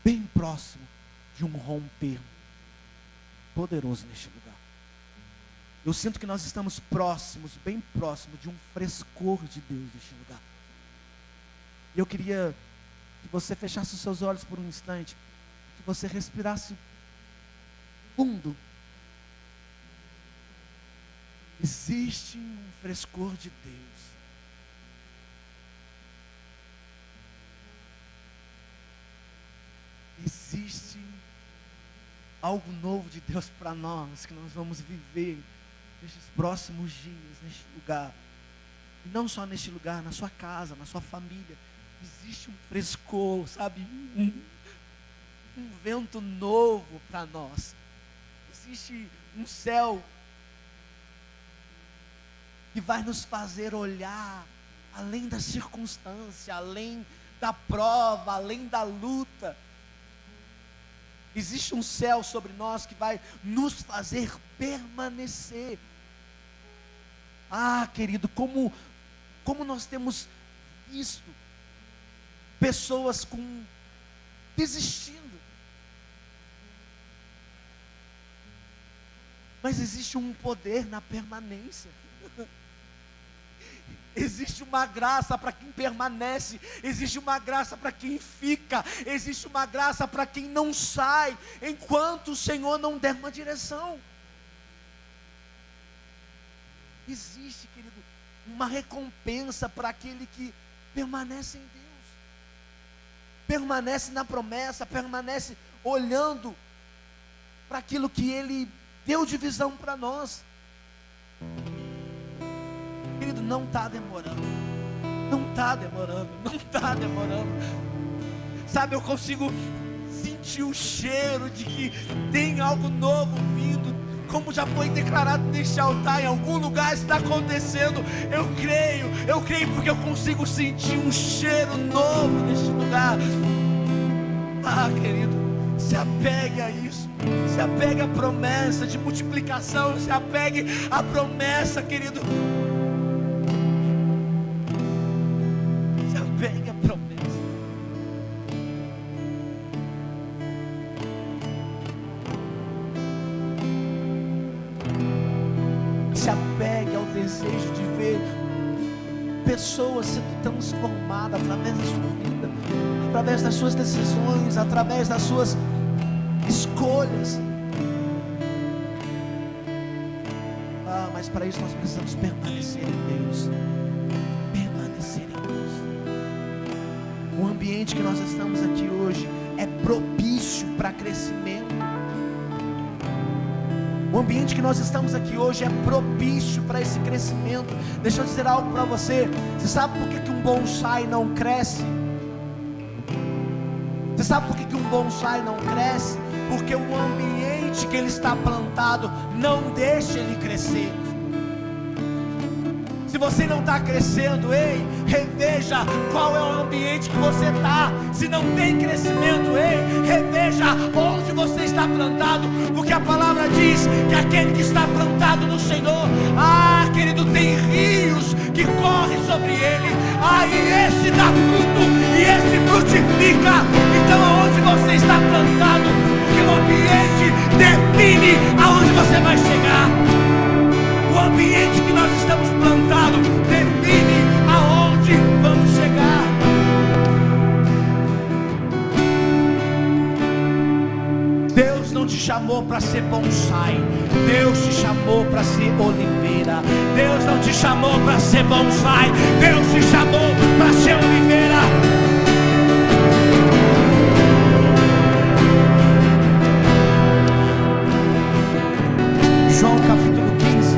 [SPEAKER 1] bem próximo de um romper poderoso neste lugar. Eu sinto que nós estamos próximos, bem próximos de um frescor de Deus neste lugar. E eu queria que você fechasse os seus olhos por um instante, que você respirasse fundo. Existe um frescor de Deus. Existe algo novo de Deus para nós, que nós vamos viver nestes próximos dias, neste lugar. E não só neste lugar, na sua casa, na sua família. Existe um frescor, sabe? Um vento novo para nós. Existe um céu que vai nos fazer olhar além da circunstância, além da prova, além da luta. Existe um céu sobre nós que vai nos fazer permanecer. Ah, querido, como nós temos visto pessoas desistindo. Mas existe um poder na permanência. Existe uma graça para quem permanece, existe uma graça para quem fica, existe uma graça para quem não sai, enquanto o Senhor não der uma direção. Existe, querido, uma recompensa para aquele que permanece em Deus, permanece na promessa, permanece olhando para aquilo que Ele deu de visão para nós. Querido, não está demorando. Não está demorando. Não está demorando. Sabe, eu consigo sentir o cheiro de que tem algo novo vindo. Como já foi declarado neste altar, em algum lugar está acontecendo. Eu creio porque eu consigo sentir um cheiro novo neste lugar. Ah, querido, se apegue a isso. Se apegue à promessa de multiplicação. Se apegue à promessa, querido. Pegue a promessa. Se apegue ao desejo de ver pessoas sendo transformadas através da sua vida, através das suas decisões, através das suas escolhas. Ah, mas para isso nós precisamos permanecer em Deus. O ambiente que nós estamos aqui hoje é propício para crescimento. O ambiente que nós estamos aqui hoje é propício para esse crescimento. Deixa eu dizer algo para você. Você sabe por que um bonsai não cresce? Você sabe por que um bonsai não cresce? Porque o ambiente que ele está plantado não deixa ele crescer. Se você não está crescendo, ei, reveja qual é o ambiente que você está. Se não tem crescimento, ei, reveja onde você está plantado, porque a palavra diz que aquele que está plantado no Senhor, ah, querido, tem rios que correm sobre ele. Ah, e esse dá fruto, e esse frutifica. Então aonde você está plantado, porque o ambiente define aonde você vai chegar. O ambiente que nós estamos plantados define aonde vamos chegar. Deus não te chamou para ser bonsai. Deus te chamou para ser oliveira. Deus não te chamou para ser bonsai. Deus te chamou para ser oliveira. João capítulo 15.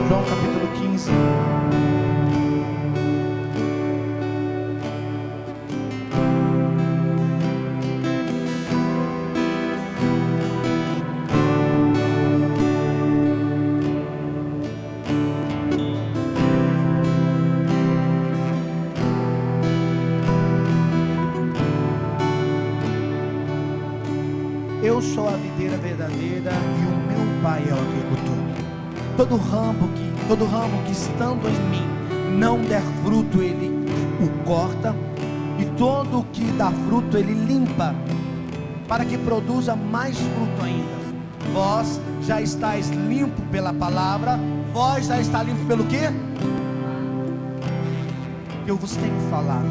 [SPEAKER 1] João capítulo 15. Eu sou a videira verdadeira e o meu Pai é o agricultor. Todo ramo que estando em mim não der fruto, Ele o corta, e todo o que dá fruto Ele limpa, para que produza mais fruto ainda. Vós já estáis limpo pela palavra. Vós já está limpo pelo quê? Eu vos tenho falado.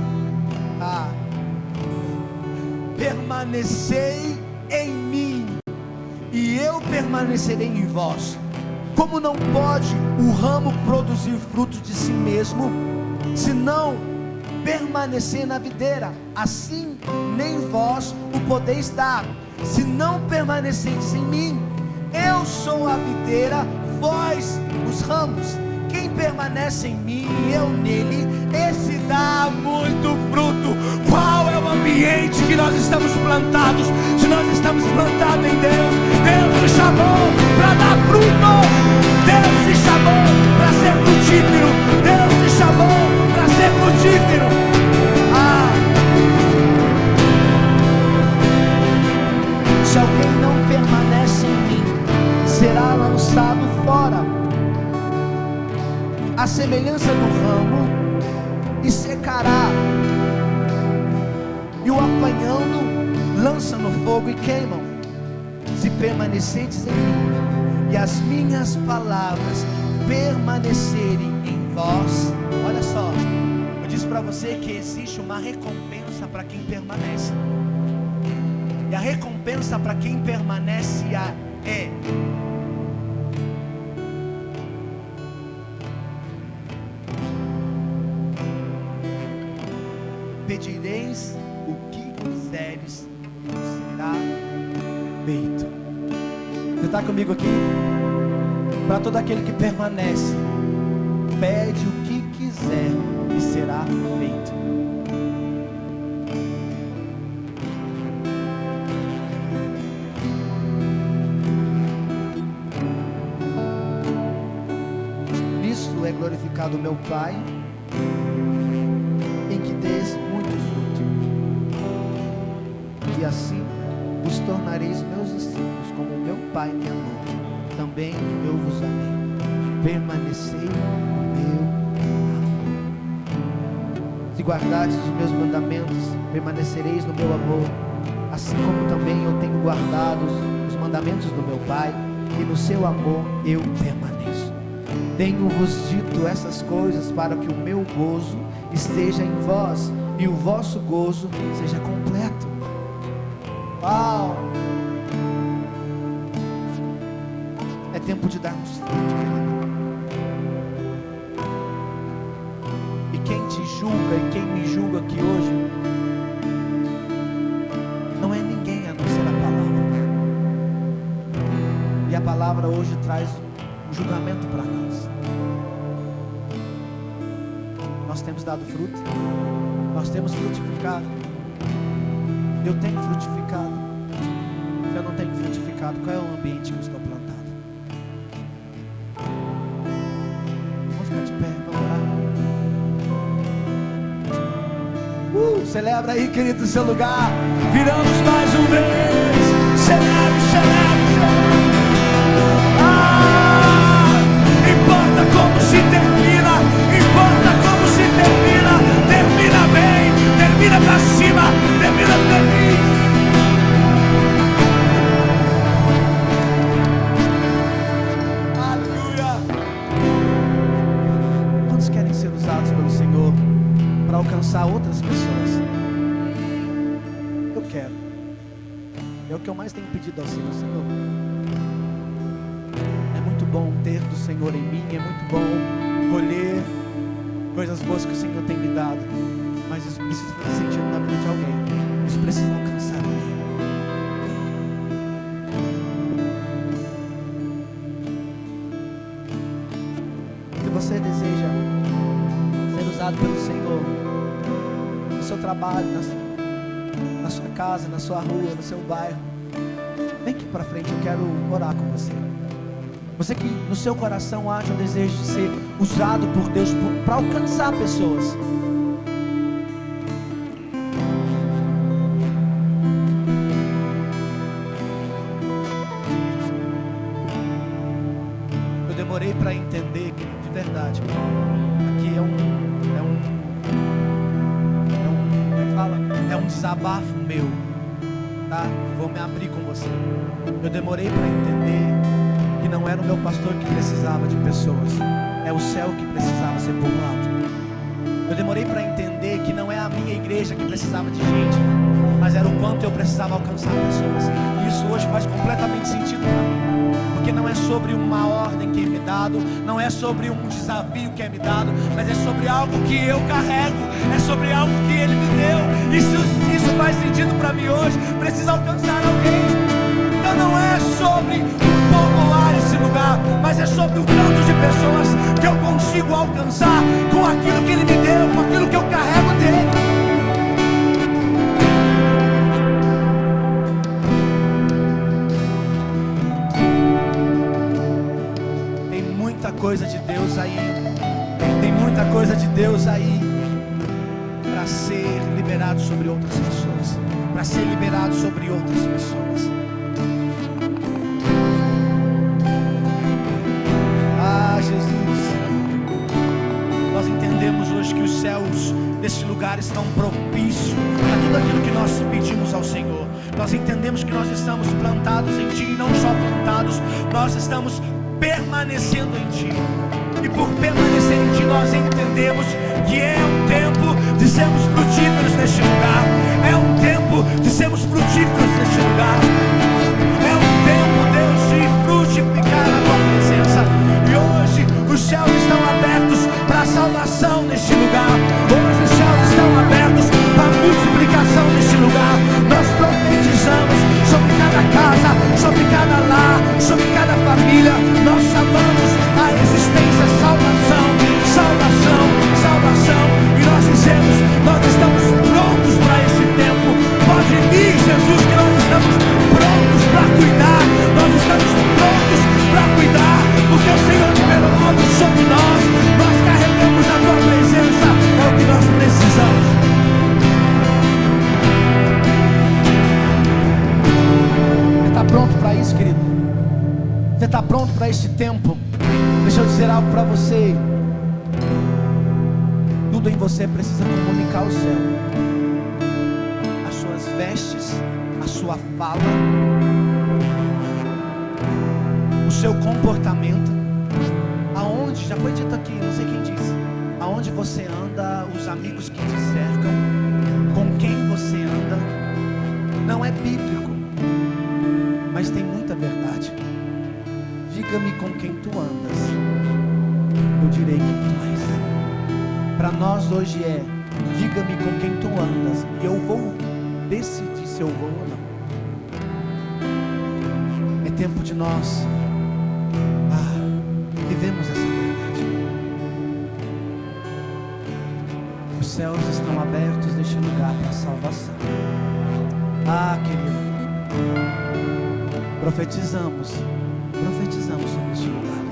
[SPEAKER 1] Permanecei em mim e eu permanecerei em vós. Como não pode o ramo produzir fruto de si mesmo, se não permanecer na videira, assim nem vós o podeis dar, se não permaneceis em mim. Eu sou a videira, vós os ramos. Quem permanece em mim e eu nele, esse dá muito fruto. Qual é o ambiente que nós estamos plantados? Se nós estamos plantados em Deus, Deus nos chamou para dar fruto. Deus te chamou para ser frutífero. Deus te chamou para ser frutífero. Se alguém não permanece em mim, será lançado fora, a semelhança do ramo, e secará, e o apanhando lança no fogo e queimam. Se permanecerdes em mim e as minhas palavras permanecerem em vós, olha só, eu disse para você que existe uma recompensa para quem permanece, e a recompensa para quem permanece é pedireis o que quiseres, será feito. Você está comigo aqui? Para todo aquele que permanece, pede o que quiser e será feito. Nisto é glorificado meu Pai, em que des muito fruto, e assim vos tornareis meus discípulos, como meu Pai me amou, também eu vos amei. Permanecei no meu amor. Se guardardes os meus mandamentos, permanecereis no meu amor, assim como também eu tenho guardado os mandamentos do meu Pai, e no seu amor eu permaneço. Tenho-vos dito essas coisas para que o meu gozo esteja em vós e o vosso gozo seja completo. Uau! É tempo de darmos fruto, querido. E quem te julga e quem me julga aqui hoje não é ninguém a não ser a palavra. E a palavra hoje traz um julgamento para nós. Nós temos dado fruto, nós temos frutificado. Eu tenho frutificado. Se eu não tenho frutificado, qual é o ambiente que eu estou plantado? Vamos ficar de pé, vamos orar. Celebra aí, querido, no seu lugar. Viramos mais uma vez. Celebre, celebre, celebre. Importa como se termina, importa como se termina. Termina bem, termina pra cima, termina feliz. Aleluia. Quantos querem ser usados pelo Senhor para alcançar outras pessoas? Eu quero. É o que eu mais tenho pedido ao Senhor. Senhor, é muito bom ter do Senhor em mim, é muito bom colher coisas boas que o Senhor tem me dado, mas isso precisa fazer sentido na vida de alguém. Isso precisa alcançar alguém. Se você deseja ser usado pelo Senhor no seu trabalho, na sua casa, na sua rua, no seu bairro, vem aqui para frente, eu quero orar com você. Você que no seu coração haja o desejo de ser usado por Deus para alcançar pessoas. demorei para entender, querido, de verdade. Aqui é um desabafo meu, tá? Vou me abrir com você. Eu demorei para entender que não era o meu pastor que precisava de pessoas, é o céu que precisava ser povoado. Eu demorei para entender que não é a minha igreja que precisava de gente, mas era o quanto eu precisava alcançar pessoas. E isso hoje faz completamente sentido para mim, porque não é sobre uma ordem que é me dado, não é sobre um desafio que é me dado, mas é sobre algo que eu carrego, é sobre algo que Ele me deu. E se isso faz sentido para mim hoje, precisa alcançar alguém. Então não é sobre povoar esse lugar, mas é sobre o tanto de pessoas que eu consigo alcançar com aquilo que Ele me deu, com aquilo que eu carrego dele. Tem muita coisa de Deus aí, tem muita coisa de Deus aí para ser liberado sobre outras pessoas, para ser liberado sobre outras pessoas. Hoje que os céus deste lugar estão propícios a tudo aquilo que nós pedimos ao Senhor. Nós entendemos que nós estamos plantados em Ti, e não só plantados, nós estamos permanecendo em Ti. E por permanecer em Ti, nós entendemos que é um tempo de sermos frutíferos neste lugar. É um tempo de sermos frutíferos neste lugar. É um tempo, Deus, de frutificar a Tua presença. E hoje os céus estão abertos para a salvação neste lugar. Hoje os céus estão abertos para a multiplicação neste lugar. Nós profetizamos sobre cada casa, sobre cada lar, sobre cada família. Nós chamamos a existência salvação, salvação, salvação. E nós dizemos, nós estamos prontos para este tempo. Pode vir, Jesus, que nós estamos prontos para cuidar. Nós estamos prontos para cuidar, porque o Senhor liberou algo sobre nós. Nós carregamos a Tua presença, é o que nós precisamos. Você está pronto para isso, querido? Você está pronto para este tempo? Deixa eu dizer algo para você. Tudo em você precisa comunicar o céu. As suas vestes, a sua fala, o seu comportamento. Aonde, já foi dito aqui, não sei quem disse, aonde você anda, os amigos que te cercam, com quem você anda, não é bíblico, mas tem muita verdade. Diga-me com quem tu andas, eu direi quem tu és. Para nós hoje é, diga-me com quem tu andas, e eu vou decidir se eu vou ou não. É tempo de nós vivemos essa verdade. Os céus estão abertos neste lugar para a salvação. Querido, profetizamos sobre este lugar.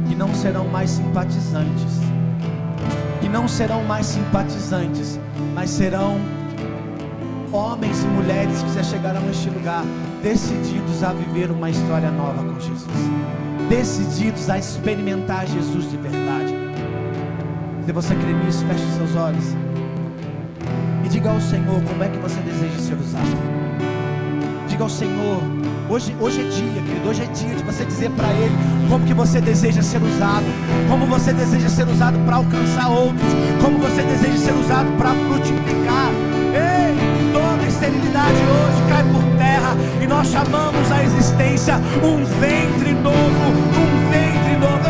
[SPEAKER 1] Que não serão mais simpatizantes, mas serão homens e mulheres que já chegaram a este lugar, decididos a viver uma história nova com Jesus, decididos a experimentar Jesus de verdade. Se você crê nisso, feche seus olhos e diga ao Senhor como é que você deseja ser usado. Diga ao Senhor, hoje é dia, querido, hoje é dia de você dizer para Ele como que você deseja ser usado, como você deseja ser usado para alcançar outros, como você deseja ser usado para frutificar. Ei, toda esterilidade hoje cai por terra e nós chamamos a existência um ventre novo, um ventre novo.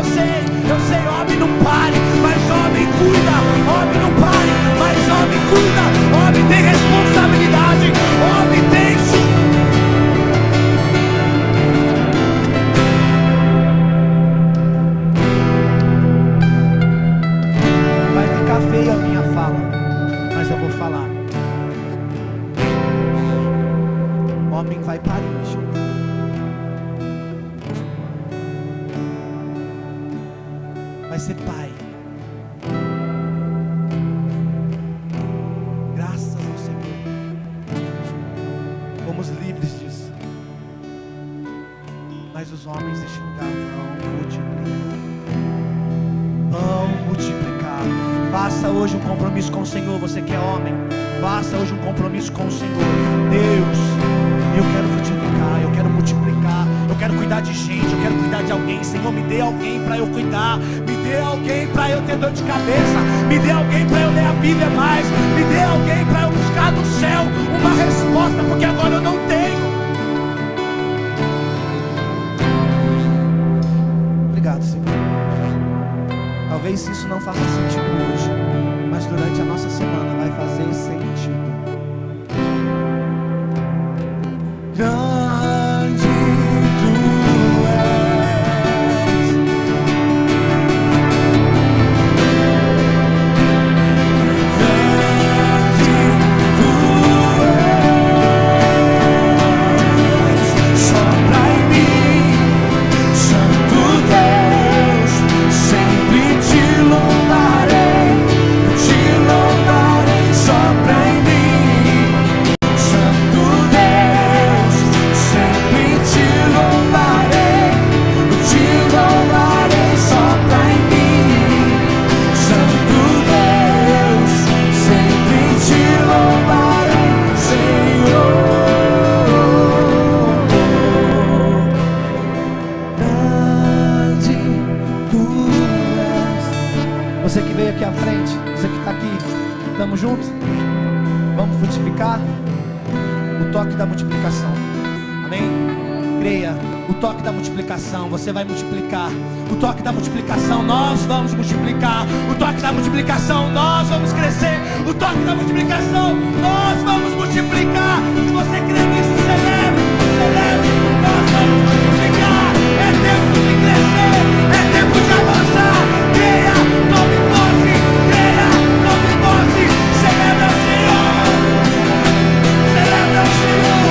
[SPEAKER 1] Eu sei, homem não pare, mas homem cuida, homem não pare, mas homem cuida, homem tem responsabilidade, homem tem vai ficar feia a minha fala, mas eu vou falar. Homem vai parir, gente. Vai ser pai. Graças ao Senhor. Fomos livres disso. mas os homens deste lugar vão multiplicar. Faça hoje um compromisso com o Senhor. Você que é homem, faça hoje um compromisso com o Senhor. Deus, eu quero frutificar, eu quero multiplicar, eu quero cuidar de gente, eu quero cuidar de alguém. Senhor, me dê alguém para eu cuidar, me dê alguém para eu ter dor de cabeça, me dê alguém para eu ler a Bíblia mais, me dê alguém para eu buscar no céu uma resposta, porque agora eu não tenho. Obrigado, Senhor. Talvez isso não faça sentido hoje, mas durante a nossa semana vai fazer sentido. Grande tu és, grande tu és, sopra em mim, Santo Deus, sempre te louvarei, sopra em mim, Santo Deus, sempre te louvarei, sopra em mim, Santo Deus, sempre te louvarei, Senhor. Grande tu és. Você que veio aqui à frente, você que está aqui, estamos juntos? Vamos frutificar o toque da multiplicação. Amém? Creia, o toque da multiplicação, você vai multiplicar. O toque da multiplicação, nós vamos multiplicar. O toque da multiplicação, nós vamos crescer. O toque da multiplicação, nós vamos multiplicar. Se você crê nisso, celebre, celebre. Nós vamos multiplicar. É tempo de crescer, é tempo de avançar. Creia, tome posse, creia, tome posse. Celebre ao Senhor, celebre ao Senhor.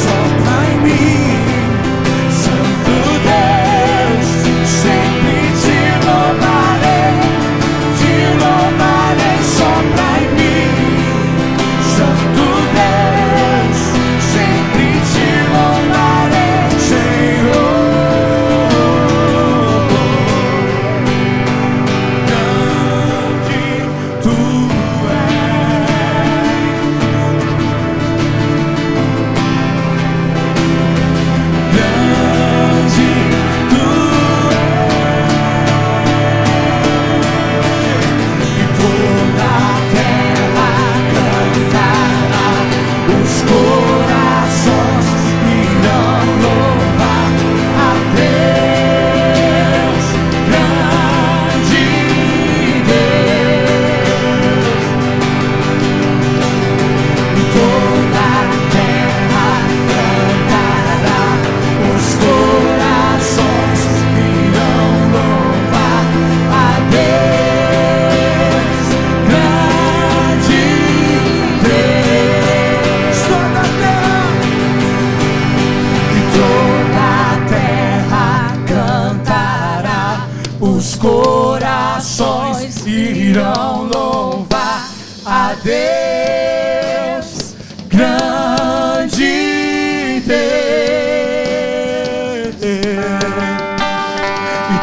[SPEAKER 1] Sopra em mim, Santo Deus, sempre te louvarei, sopra em mim, Santo Deus, sempre te louvarei, Senhor. Grande tu os corações irão louvar a Deus, grande Deus, e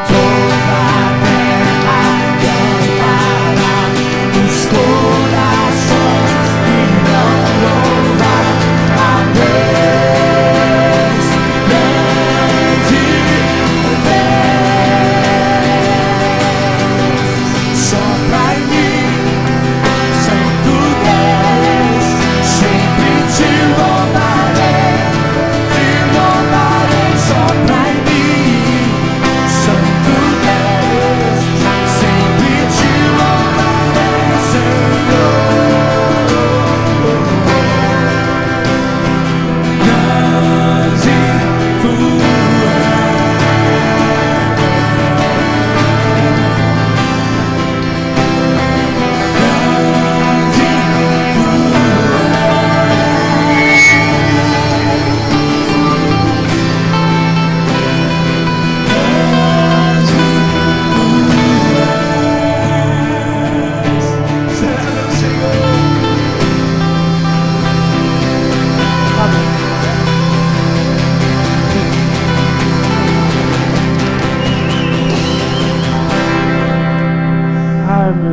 [SPEAKER 1] toda a terra cantará, os corações irão louvar a Deus, grande Deus. Sopra em mim, Santo Deus.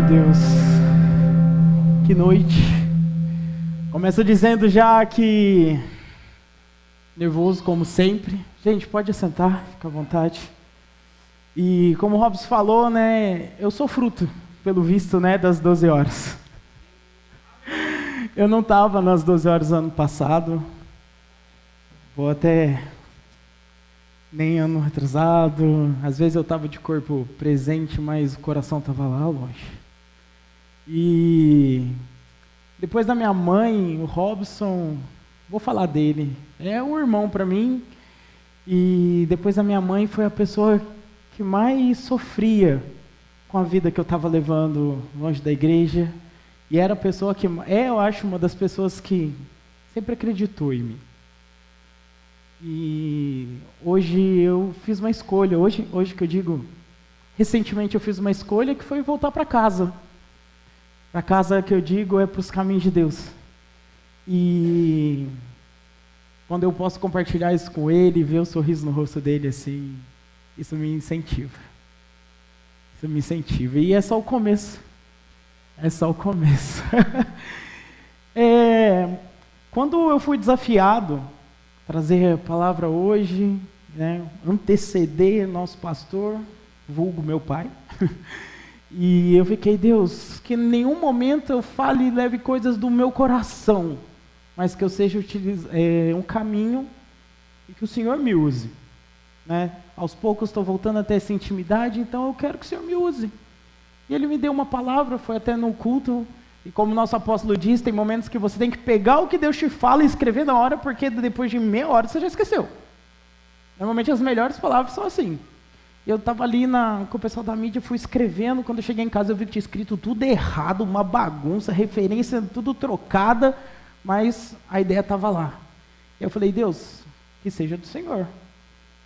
[SPEAKER 3] Deus, que noite. Começo dizendo já que nervoso como sempre. Gente, pode sentar, fica à vontade. E como o Robson falou, né, eu sou fruto, pelo visto, né, das 12 horas. Eu não estava nas 12 horas ano passado. Vou até nem ano retrasado. Às vezes eu estava de corpo presente, mas o coração estava lá longe. E depois da minha mãe, o Robson, vou falar dele, é um irmão para mim. E depois da minha mãe foi a pessoa que mais sofria com a vida que eu estava levando longe da igreja. E era a pessoa que, eu acho, uma das pessoas que sempre acreditou em mim. E hoje eu fiz uma escolha, hoje que eu digo, recentemente eu fiz uma escolha que foi voltar para casa. Para casa que eu digo é para os caminhos de Deus. E quando eu posso compartilhar isso com ele, ver o sorriso no rosto dele assim, isso me incentiva. Isso me incentiva. E é só o começo. É só o começo. Quando eu fui desafiado a trazer a palavra hoje, né, anteceder nosso pastor, vulgo meu pai, e eu fiquei, Deus, que em nenhum momento eu fale e leve coisas do meu coração, mas que eu seja um caminho e que o Senhor me use. Né? Aos poucos estou voltando a ter essa intimidade, então eu quero que o Senhor me use. E Ele me deu uma palavra, foi até no culto, e como o nosso apóstolo diz, tem momentos que você tem que pegar o que Deus te fala e escrever na hora, porque depois de meia hora você já esqueceu. Normalmente as melhores palavras são assim. Eu estava ali com o pessoal da mídia, fui escrevendo, quando eu cheguei em casa eu vi que tinha escrito tudo errado, uma bagunça, referência tudo trocada, mas a ideia estava lá. E eu falei, Deus, que seja do Senhor.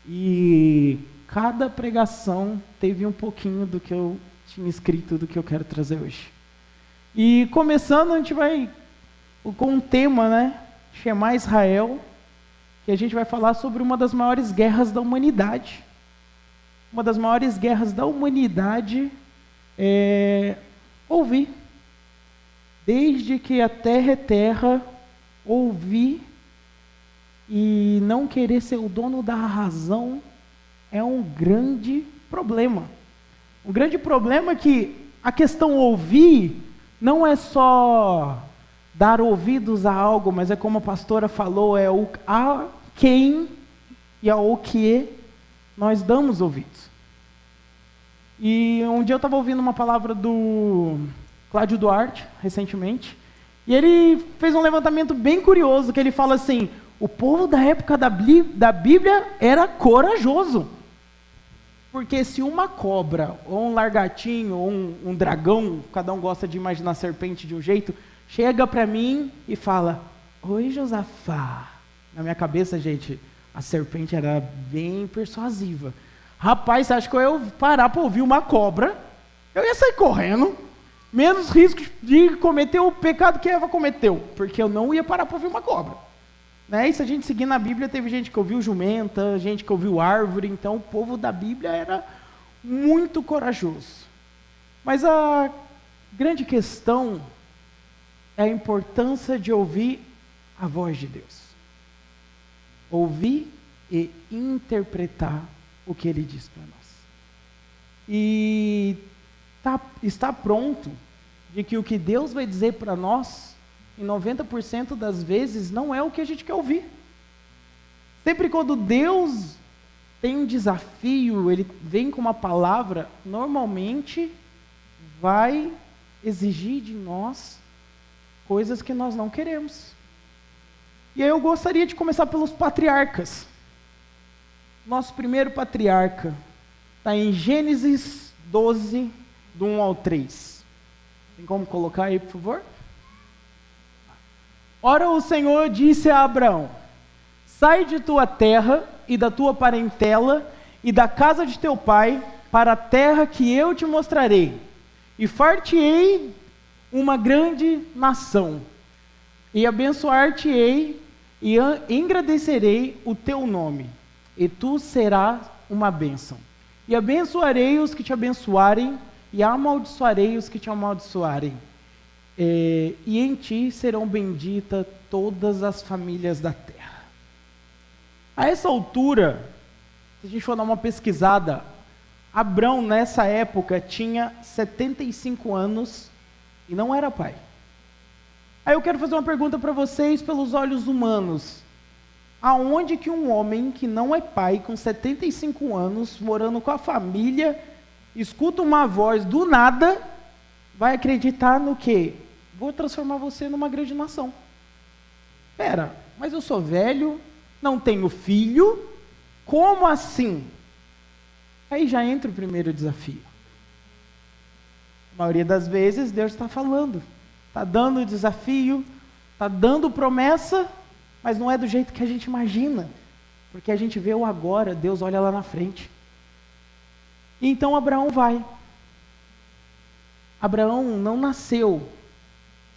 [SPEAKER 3] E cada pregação teve um pouquinho do que eu tinha escrito, do que eu quero trazer hoje. E começando, a gente vai com um tema, né? Shema Israel, que a gente vai falar sobre uma das maiores guerras da humanidade. Uma das maiores guerras da humanidade é ouvir. Desde que a terra é terra, ouvir e não querer ser o dono da razão é um grande problema. Um grande problema é que a questão ouvir não é só dar ouvidos a algo, mas é como a pastora falou, é a quem e ao que nós damos ouvidos. E um dia eu estava ouvindo uma palavra do Cláudio Duarte, recentemente, e ele fez um levantamento bem curioso, que ele fala assim, o povo da época da Bíblia era corajoso. Porque se uma cobra, ou um largatinho, ou um dragão, cada um gosta de imaginar serpente de um jeito, chega para mim e fala, oi Josafá. Na minha cabeça, gente, a serpente era bem persuasiva. Rapaz, você acha que eu ia parar para ouvir uma cobra? Eu ia sair correndo, menos risco de cometer o pecado que Eva cometeu, porque eu não ia parar para ouvir uma cobra. Né? E se a gente seguir na Bíblia, teve gente que ouviu jumenta, gente que ouviu árvore, então o povo da Bíblia era muito corajoso. Mas a grande questão é a importância de ouvir a voz de Deus. Ouvir e interpretar o que Ele diz para nós. E está pronto de que o que Deus vai dizer para nós, em 90% das vezes, não é o que a gente quer ouvir. Sempre quando Deus tem um desafio, Ele vem com uma palavra, normalmente vai exigir de nós coisas que nós não queremos. E aí eu gostaria de começar pelos patriarcas. Nosso primeiro patriarca está em Gênesis 12, do 1 ao 3. Tem como colocar aí, por favor? Ora, o Senhor disse a Abraão, sai de tua terra e da tua parentela e da casa de teu pai para a terra que eu te mostrarei, e far-te-ei uma grande nação, e abençoar-te-ei e engrandecerei o teu nome, e tu serás uma bênção. E abençoarei os que te abençoarem, e amaldiçoarei os que te amaldiçoarem. E em ti serão benditas todas as famílias da terra. A essa altura, se a gente for dar uma pesquisada, Abrão nessa época tinha 75 anos e não era pai. Aí eu quero fazer uma pergunta para vocês pelos olhos humanos. Aonde que um homem que não é pai, com 75 anos, morando com a família, escuta uma voz do nada, vai acreditar no quê? Vou transformar você numa grande nação. Pera, mas eu sou velho, não tenho filho, como assim? Aí já entra o primeiro desafio. A maioria das vezes Deus está falando, está dando desafio, está dando promessa, mas não é do jeito que a gente imagina, porque a gente vê o agora, Deus olha lá na frente. E então Abraão vai. Abraão não nasceu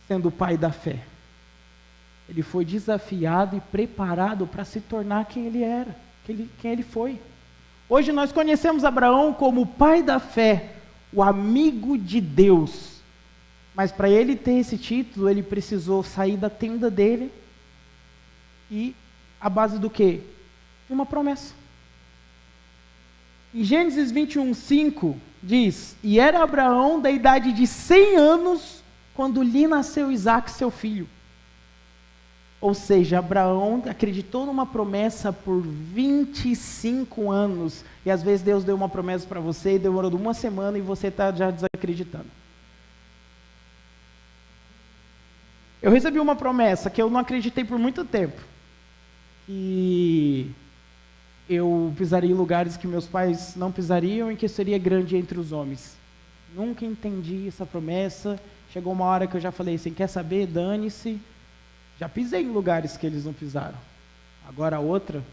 [SPEAKER 3] sendo o pai da fé. Ele foi desafiado e preparado para se tornar quem ele era, quem ele foi. Hoje nós conhecemos Abraão como o pai da fé, o amigo de Deus. Mas para ele ter esse título, ele precisou sair da tenda dele e a base do quê? De uma promessa. Em Gênesis 21:5 diz: e era Abraão da idade de 100 anos quando lhe nasceu Isaque, seu filho. Ou seja, Abraão acreditou numa promessa por 25 anos. E às vezes Deus deu uma promessa para você e demorou uma semana e você está já desacreditando. Eu recebi uma promessa que eu não acreditei por muito tempo. E eu pisaria em lugares que meus pais não pisariam e que eu seria grande entre os homens. Nunca entendi essa promessa. Chegou uma hora que eu já falei assim, quer saber? Dane-se. Já pisei em lugares que eles não pisaram. Agora a outra,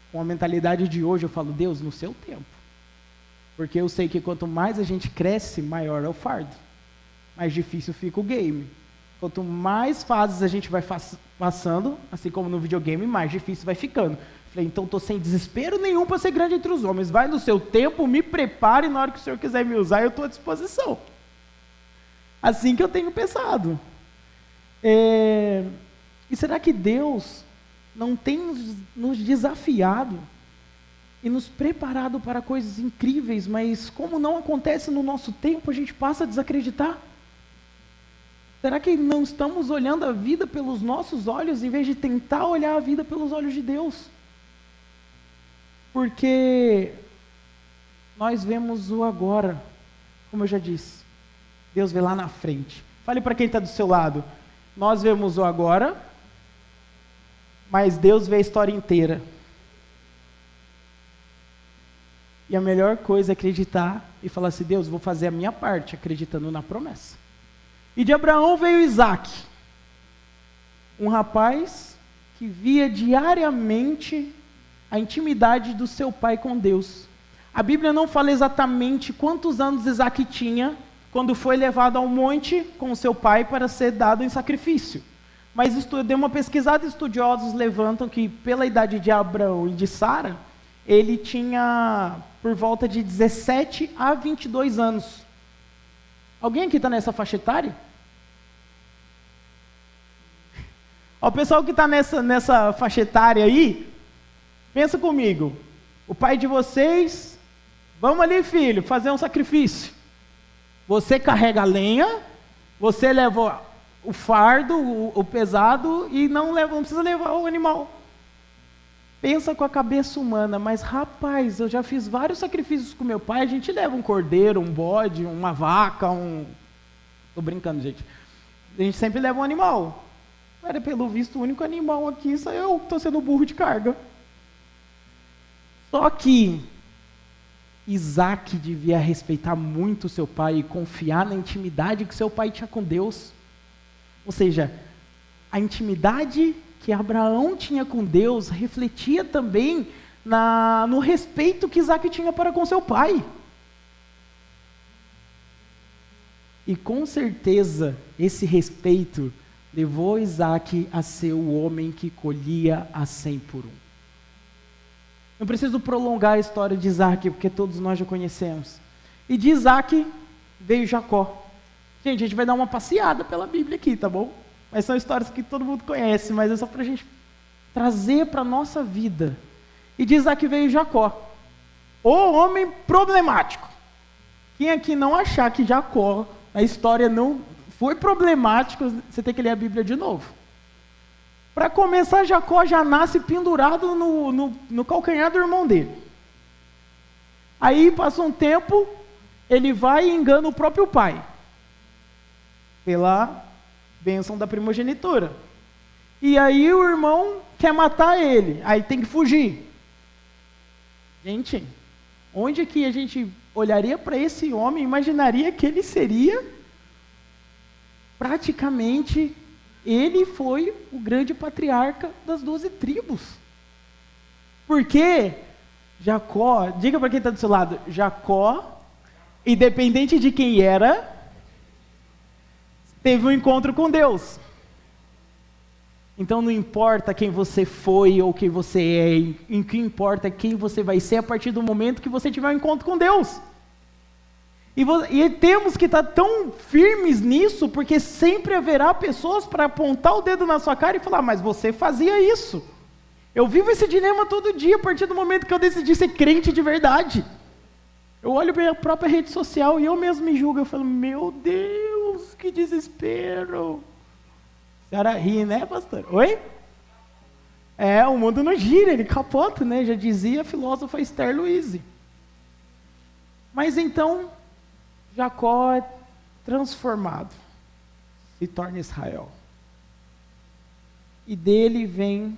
[SPEAKER 3] com a mentalidade de hoje, eu falo, Deus, no seu tempo. Porque eu sei que quanto mais a gente cresce, maior é o fardo. Mais difícil fica o game. Quanto mais fases a gente vai passando, assim como no videogame, mais difícil vai ficando. Falei, então estou sem desespero nenhum para ser grande entre os homens. Vai no seu tempo, me prepare, na hora que o Senhor quiser me usar, eu estou à disposição. Assim que eu tenho pensado. E será que Deus não tem nos desafiado e nos preparado para coisas incríveis, mas como não acontece no nosso tempo, a gente passa a desacreditar? Será que não estamos olhando a vida pelos nossos olhos, em vez de tentar olhar a vida pelos olhos de Deus? Porque nós vemos o agora, como eu já disse. Deus vê lá na frente. Fale para quem está do seu lado. Nós vemos o agora, mas Deus vê a história inteira. E a melhor coisa é acreditar e falar assim, Deus, vou fazer a minha parte, acreditando na promessa. E de Abraão veio Isaque, um rapaz que via diariamente a intimidade do seu pai com Deus. A Bíblia não fala exatamente quantos anos Isaque tinha quando foi levado ao monte com o seu pai para ser dado em sacrifício. Mas dei uma pesquisada, estudiosos levantam que pela idade de Abraão e de Sara, ele tinha por volta de 17 a 22 anos. Alguém aqui está nessa faixa etária? O pessoal que está nessa faixa etária aí, pensa comigo. O pai de vocês, vamos ali filho, fazer um sacrifício. Você carrega a lenha, você leva o fardo, o pesado, e não precisa levar o animal. Pensa com a cabeça humana, mas rapaz, eu já fiz vários sacrifícios com meu pai, a gente leva um cordeiro, um bode, uma vaca, Tô brincando, gente. A gente sempre leva um animal. Mas pelo visto, o único animal aqui sou eu, que estou sendo burro de carga. Só que Isaque devia respeitar muito seu pai e confiar na intimidade que seu pai tinha com Deus. Ou seja, a intimidade que Abraão tinha com Deus refletia também no respeito que Isaque tinha para com seu pai. E com certeza esse respeito levou Isaque a ser o homem que colhia a 100 por 1. Não preciso prolongar a história de Isaque, porque todos nós já conhecemos. E de Isaque veio Jacó. Gente, a gente vai dar uma passeada pela Bíblia aqui, tá bom? Mas são histórias que todo mundo conhece, mas é só para a gente trazer para a nossa vida. E diz lá que veio Jacó, o homem problemático. Quem aqui não achar que Jacó, a história não foi problemático, você tem que ler a Bíblia de novo. Para começar, Jacó já nasce pendurado no calcanhar do irmão dele. Aí passa um tempo, ele vai e engana o próprio pai, pela bênção da primogenitura. E aí o irmão quer matar ele, aí tem que fugir. Gente, onde que a gente olharia para esse homem, imaginaria que ele seria, praticamente, ele foi o grande patriarca das 12 tribos. Porque Jacó, diga para quem está do seu lado, Jacó, independente de quem era, teve um encontro com Deus. Então não importa quem você foi ou quem você é, o que importa é quem você vai ser a partir do momento que você tiver um encontro com Deus. E temos que estar tão firmes nisso, porque sempre haverá pessoas para apontar o dedo na sua cara e falar, mas você fazia isso. Eu vivo esse dilema todo dia, a partir do momento que eu decidi ser crente de verdade. Eu olho para a própria rede social e eu mesmo me julgo, eu falo, meu Deus, que desespero. A senhora ri, né, pastor? Oi? O mundo não gira, ele capota, né? Já dizia a filósofa Esther Luiz. Mas então, Jacó é transformado, se torna Israel. E dele vem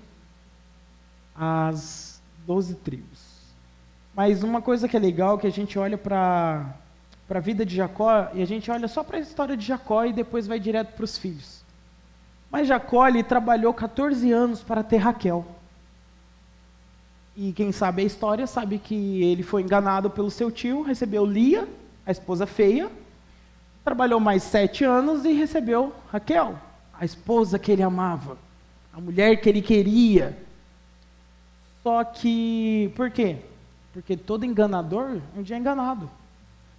[SPEAKER 3] as 12 tribos. Mas uma coisa que é legal, que a gente olha para a vida de Jacó, e a gente olha só para a história de Jacó e depois vai direto para os filhos. Mas Jacó, ele trabalhou 14 anos para ter Raquel. E quem sabe a história sabe que ele foi enganado pelo seu tio, recebeu Lia, a esposa feia, trabalhou mais 7 anos e recebeu Raquel, a esposa que ele amava, a mulher que ele queria. Só que, por quê? Porque todo enganador um dia é enganado.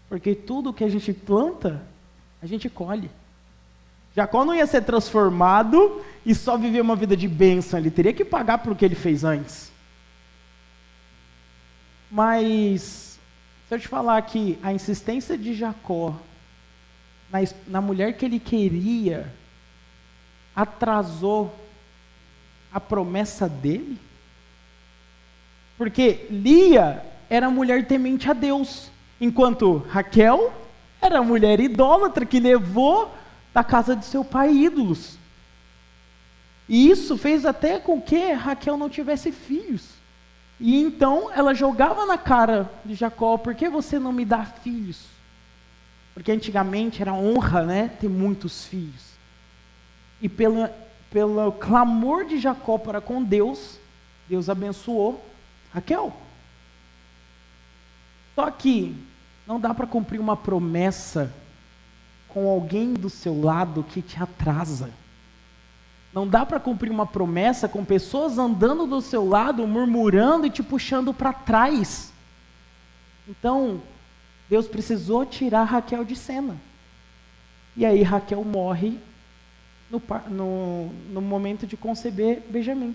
[SPEAKER 3] Porque tudo que a gente planta, a gente colhe. Jacó não ia ser transformado e só viver uma vida de bênção, ele teria que pagar por o que ele fez antes. Mas, se eu te falar que a insistência de Jacó na mulher que ele queria, atrasou a promessa dele? Porque Lia era mulher temente a Deus, enquanto Raquel era mulher idólatra que levou da casa de seu pai ídolos. E isso fez até com que Raquel não tivesse filhos. E então ela jogava na cara de Jacó, por que você não me dá filhos? Porque antigamente era honra, né, ter muitos filhos. E pelo clamor de Jacó para com Deus, Deus abençoou Raquel. Só que não dá para cumprir uma promessa com alguém do seu lado que te atrasa. Não dá para cumprir uma promessa com pessoas andando do seu lado, murmurando e te puxando para trás. Então, Deus precisou tirar Raquel de cena. E aí Raquel morre no momento de conceber Benjamim.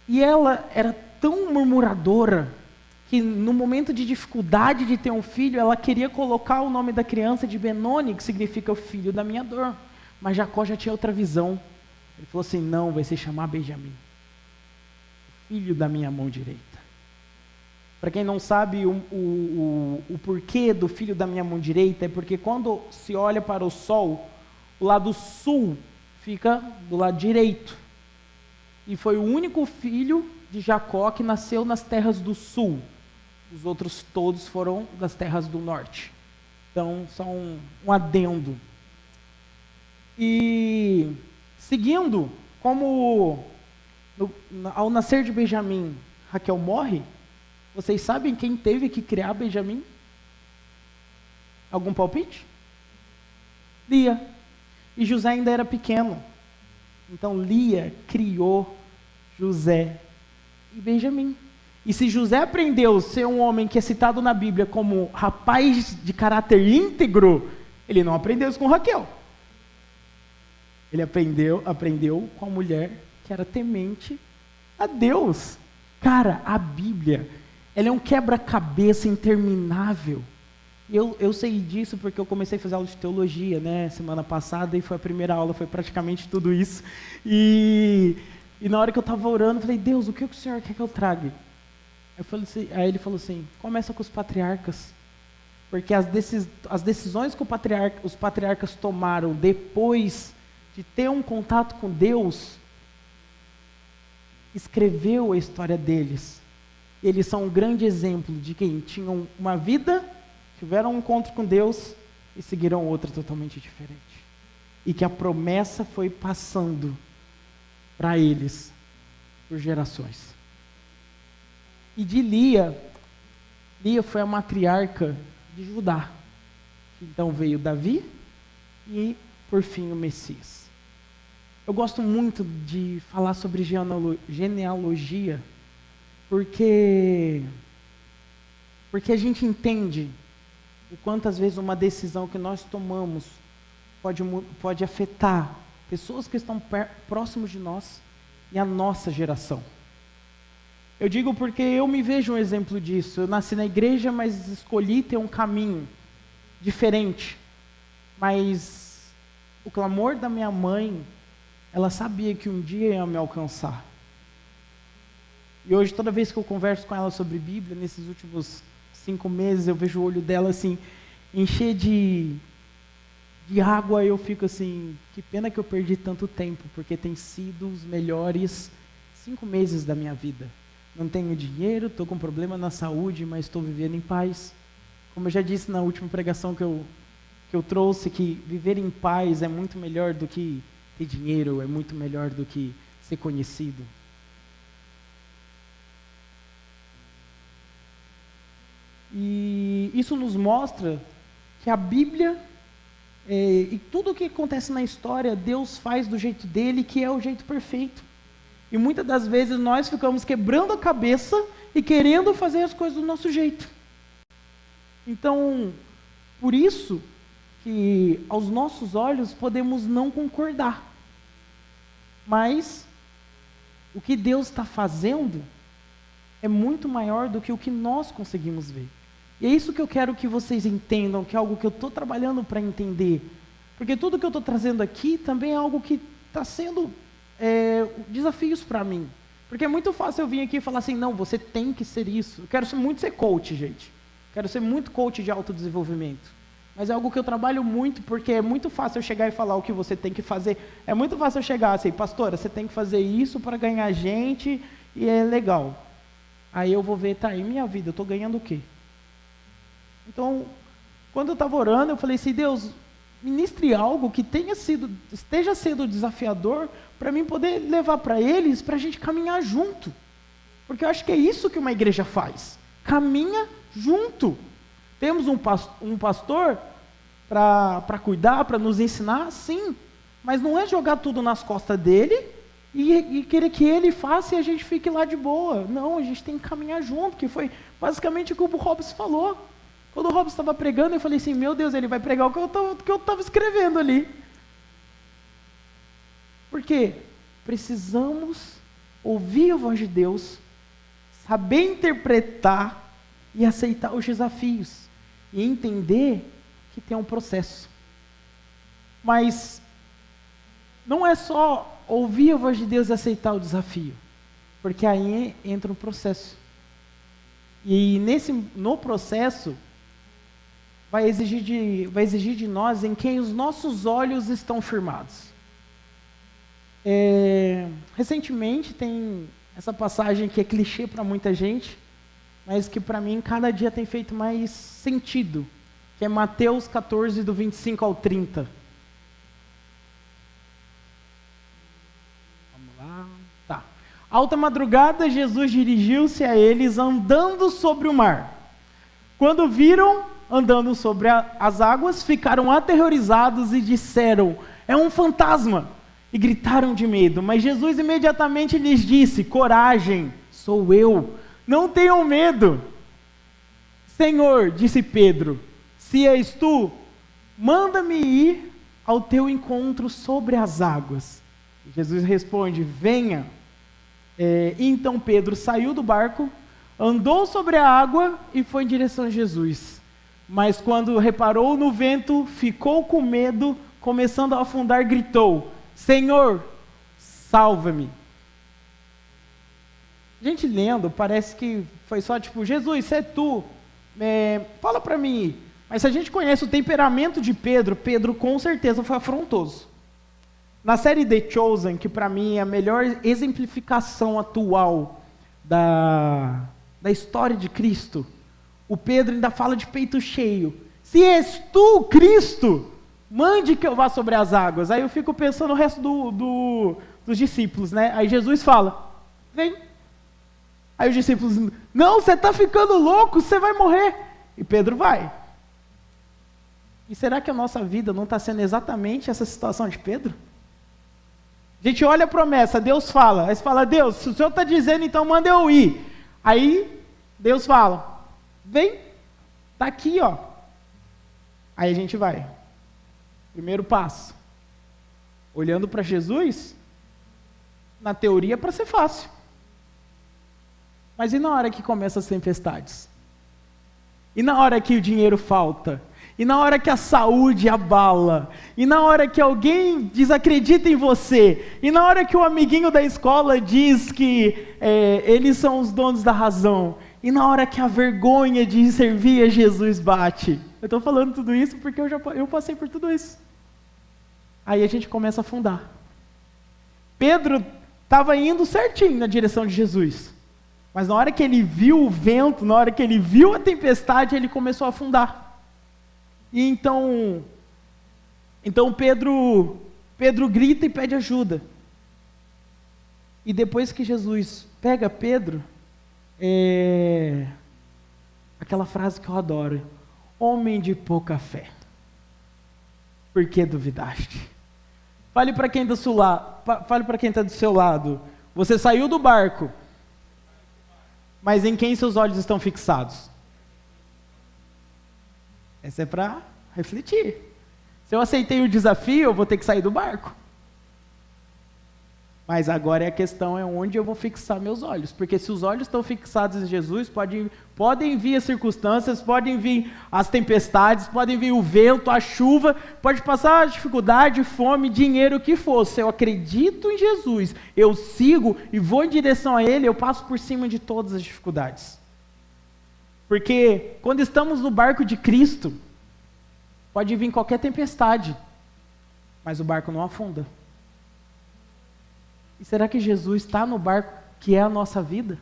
[SPEAKER 3] E ela era tão murmuradora, que no momento de dificuldade de ter um filho, ela queria colocar o nome da criança de Benoni, que significa o filho da minha dor. Mas Jacó já tinha outra visão. Ele falou assim, não, vai se chamar Benjamim, filho da minha mão direita. Para quem não sabe o porquê do filho da minha mão direita, é porque quando se olha para o sol, o lado sul fica do lado direito. E foi o único filho de Jacó que nasceu nas terras do sul. Os outros todos foram das terras do norte. Então, só um adendo. E, seguindo, como ao nascer de Benjamim, Raquel morre, vocês sabem quem teve que criar Benjamim? Algum palpite? Lia. E José ainda era pequeno. Então, Lia criou José e Benjamim. E se José aprendeu a ser um homem que é citado na Bíblia como rapaz de caráter íntegro, ele não aprendeu isso com Raquel. Ele aprendeu com a mulher que era temente a Deus. Cara, a Bíblia, ela é um quebra-cabeça interminável. Eu sei disso porque eu comecei a fazer aula de teologia, né, semana passada, e foi a primeira aula, foi praticamente tudo isso. E na hora que eu estava orando, eu falei, Deus, o que o Senhor quer que eu traga? Aí ele falou assim, começa com os patriarcas. Porque as decisões que os patriarcas tomaram depois de ter um contato com Deus, escreveu a história deles. Eles são um grande exemplo de quem tinham uma vida, tiveram um encontro com Deus e seguiram outra totalmente diferente. E que a promessa foi passando para eles por gerações. E de Lia foi a matriarca de Judá. Então veio Davi e, por fim, o Messias. Eu gosto muito de falar sobre genealogia, porque a gente entende o quanto, às vezes, uma decisão que nós tomamos pode afetar pessoas que estão próximos de nós e a nossa geração. Eu digo porque eu me vejo um exemplo disso. Eu nasci na igreja, mas escolhi ter um caminho diferente. Mas o clamor da minha mãe, ela sabia que um dia ia me alcançar. E hoje, toda vez que eu converso com ela sobre Bíblia, nesses últimos 5 meses, eu vejo o olho dela assim, encher de água, e eu fico assim, que pena que eu perdi tanto tempo, porque tem sido os melhores 5 meses da minha vida. Não tenho dinheiro, estou com problema na saúde, mas estou vivendo em paz. Como eu já disse na última pregação que eu trouxe, que viver em paz é muito melhor do que ter dinheiro, é muito melhor do que ser conhecido. E isso nos mostra que a Bíblia, e tudo o que acontece na história, Deus faz do jeito dele, que é o jeito perfeito. E muitas das vezes nós ficamos quebrando a cabeça e querendo fazer as coisas do nosso jeito. Então, por isso que aos nossos olhos podemos não concordar. Mas o que Deus está fazendo é muito maior do que o que nós conseguimos ver. E é isso que eu quero que vocês entendam, que é algo que eu estou trabalhando para entender. Porque tudo que eu estou trazendo aqui também é algo que está sendo desafios para mim. Porque é muito fácil eu vir aqui e falar assim, não, você tem que ser isso. Eu quero muito ser coach, gente. Quero ser muito coach de autodesenvolvimento. Mas é algo que eu trabalho muito, porque é muito fácil eu chegar e falar o que você tem que fazer. É muito fácil eu chegar assim, pastora, você tem que fazer isso para ganhar gente, e é legal. Aí eu vou ver, tá, em minha vida, eu estou ganhando o quê? Então, quando eu estava orando, eu falei assim, Deus, ministre algo que esteja sendo desafiador para mim poder levar para eles, para a gente caminhar junto. Porque eu acho que é isso que uma igreja faz. Caminha junto. Temos um pastor para cuidar, para nos ensinar, sim. Mas não é jogar tudo nas costas dele e querer que ele faça e a gente fique lá de boa. Não, a gente tem que caminhar junto, que foi basicamente o que o Robson falou. Quando o Robson estava pregando, eu falei assim, meu Deus, ele vai pregar o que eu estava escrevendo ali. Por quê? Precisamos ouvir a voz de Deus, saber interpretar e aceitar os desafios. E entender que tem um processo. Mas não é só ouvir a voz de Deus e aceitar o desafio. Porque aí entra um processo. E no processo, vai exigir de nós em quem os nossos olhos estão firmados. Recentemente tem essa passagem que é clichê para muita gente, mas que para mim cada dia tem feito mais sentido, que é Mateus 14, do 25 ao 30. Vamos lá. Tá. Alta madrugada, Jesus dirigiu-se a eles andando sobre o mar. Quando viram andando sobre as águas, ficaram aterrorizados e disseram, é um fantasma, e gritaram de medo. Mas Jesus imediatamente lhes disse, coragem, sou eu, Não tenham medo. Senhor, disse Pedro, se és tu, manda-me ir ao teu encontro sobre as águas. Jesus responde, venha. Então Pedro saiu do barco, andou sobre a água e foi em direção a Jesus. Mas quando reparou no vento, ficou com medo, começando a afundar, gritou, Senhor, salva-me. A gente lendo, parece que foi só tipo, Jesus, se é tu, fala para mim. Mas se a gente conhece o temperamento de Pedro, Pedro com certeza foi afrontoso. Na série The Chosen, que para mim é a melhor exemplificação atual da história de Cristo, o Pedro ainda fala de peito cheio. Se és tu, Cristo, mande que eu vá sobre as águas. Aí eu fico pensando no resto dos discípulos, né? Aí Jesus fala, vem. Aí os discípulos, não, você está ficando louco, você vai morrer. E Pedro vai. E será que a nossa vida não está sendo exatamente essa situação de Pedro? A gente olha a promessa, Deus fala, aí você fala, Deus, se o Senhor está dizendo, então manda eu ir. Aí Deus fala, vem, está aqui, ó. Aí a gente vai. Primeiro passo. Olhando para Jesus, na teoria é para ser fácil. Mas e na hora que começam as tempestades? E na hora que o dinheiro falta? E na hora que a saúde abala? E na hora que alguém desacredita em você? E na hora que o amiguinho da escola diz que eles são os donos da razão? E na hora que a vergonha de servir a Jesus bate? Eu estou falando tudo isso porque eu passei por tudo isso. Aí a gente começa a afundar. Pedro estava indo certinho na direção de Jesus. Mas na hora que ele viu o vento, na hora que ele viu a tempestade, ele começou a afundar. E então Pedro grita e pede ajuda. E depois que Jesus pega Pedro, aquela frase que eu adoro, homem de pouca fé, por que duvidaste? Fale para quem está do seu lado, você saiu do barco, mas em quem seus olhos estão fixados? Essa é para refletir. Se eu aceitei o desafio, eu vou ter que sair do barco. Mas agora a questão é onde eu vou fixar meus olhos. Porque se os olhos estão fixados em Jesus, podem vir as circunstâncias, podem vir as tempestades, podem vir o vento, a chuva, pode passar a dificuldade, fome, dinheiro, o que for. Se eu acredito em Jesus, eu sigo e vou em direção a Ele, eu passo por cima de todas as dificuldades. Porque quando estamos no barco de Cristo, pode vir qualquer tempestade, mas o barco não afunda. E será que Jesus está no barco que é a nossa vida?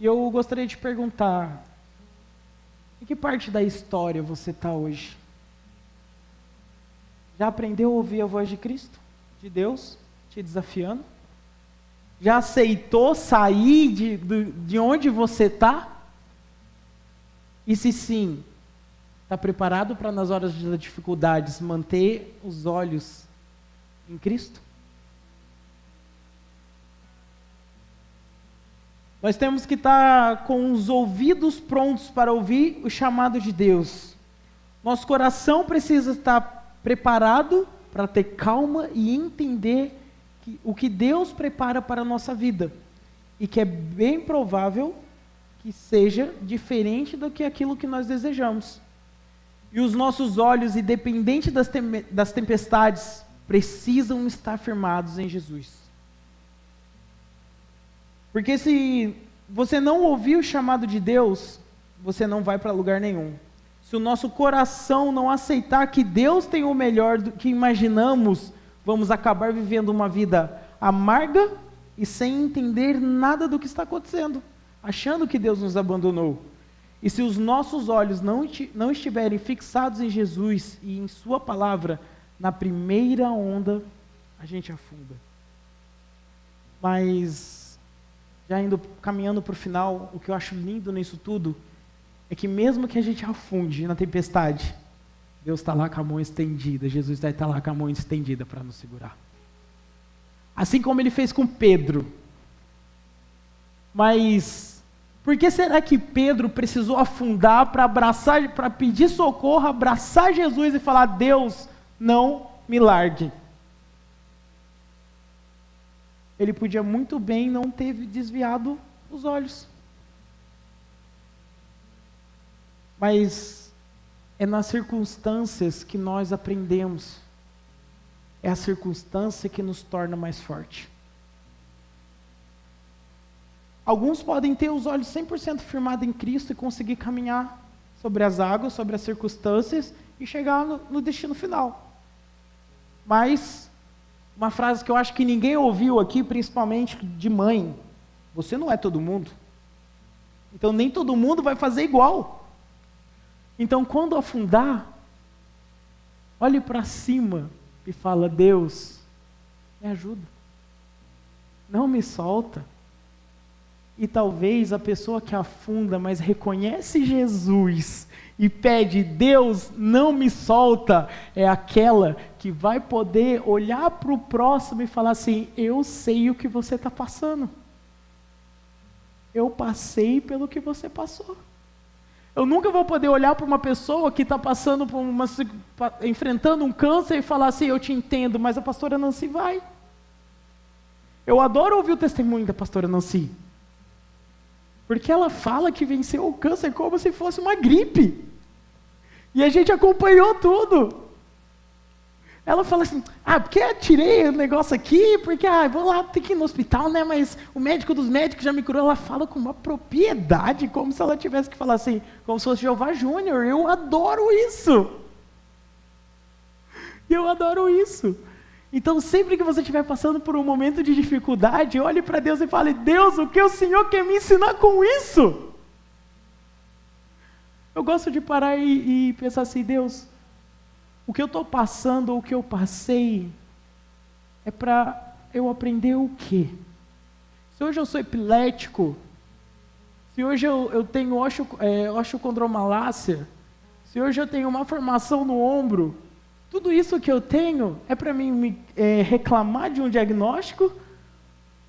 [SPEAKER 3] E eu gostaria de perguntar, em que parte da história você está hoje? Já aprendeu a ouvir a voz de Cristo, de Deus, te desafiando? Já aceitou sair de onde você está? E se sim, está preparado para nas horas das dificuldades manter os olhos em Cristo? Nós temos que estar com os ouvidos prontos para ouvir o chamado de Deus. Nosso coração precisa estar preparado para ter calma e entender o que Deus prepara para a nossa vida. E que é bem provável que seja diferente do que aquilo que nós desejamos. E os nossos olhos, independente das tempestades, precisam estar firmados em Jesus. Porque se você não ouvir o chamado de Deus, você não vai para lugar nenhum. Se o nosso coração não aceitar que Deus tem o melhor do que imaginamos, vamos acabar vivendo uma vida amarga e sem entender nada do que está acontecendo, achando que Deus nos abandonou. E se os nossos olhos não estiverem fixados em Jesus e em sua palavra, na primeira onda, a gente afunda. Mas, já caminhando para o final, o que eu acho lindo nisso tudo, é que mesmo que a gente afunde na tempestade, Deus está lá com a mão estendida, Jesus vai estar lá com a mão estendida para nos segurar. assim como ele fez com Pedro. Mas por que será que Pedro precisou afundar para abraçar, para pedir socorro, abraçar Jesus e falar: Deus, não me largue? Ele podia muito bem não ter desviado os olhos. Mas é nas circunstâncias que nós aprendemos. É a circunstância que nos torna mais forte. Alguns podem ter os olhos 100% firmados em Cristo e conseguir caminhar sobre as águas, sobre as circunstâncias e chegar no destino final. Mas, uma frase que eu acho que ninguém ouviu aqui, principalmente de mãe: você não é todo mundo. Então nem todo mundo vai fazer igual. Então quando afundar, olhe para cima e fala: Deus, me ajuda. Não me solta. E talvez a pessoa que afunda, mas reconhece Jesus e pede: Deus, não me solta, é aquela que vai poder olhar para o próximo e falar assim: eu sei o que você está passando. Eu passei pelo que você passou. Eu nunca vou poder olhar para uma pessoa que está passando por enfrentando um câncer e falar assim: eu te entendo, mas a pastora Nancy vai. Eu adoro ouvir o testemunho da pastora Nancy. Porque ela fala que venceu o câncer como se fosse uma gripe. E a gente acompanhou tudo. Ela fala assim: porque eu tirei o negócio aqui, porque vou lá, ter que ir no hospital, né? Mas o médico dos médicos já me curou. Ela fala com uma propriedade, como se ela tivesse que falar assim, como se fosse Jeová Júnior. Eu adoro isso. Eu adoro isso. Então, sempre que você estiver passando por um momento de dificuldade, olhe para Deus e fale: Deus, o que o Senhor quer me ensinar com isso? Eu gosto de parar e pensar assim: Deus, o que eu estou passando, ou o que eu passei, é para eu aprender o quê? Se hoje eu sou epilético, se hoje eu tenho osteocondromalácia, se hoje eu tenho uma formação no ombro, tudo isso que eu tenho é para mim reclamar de um diagnóstico,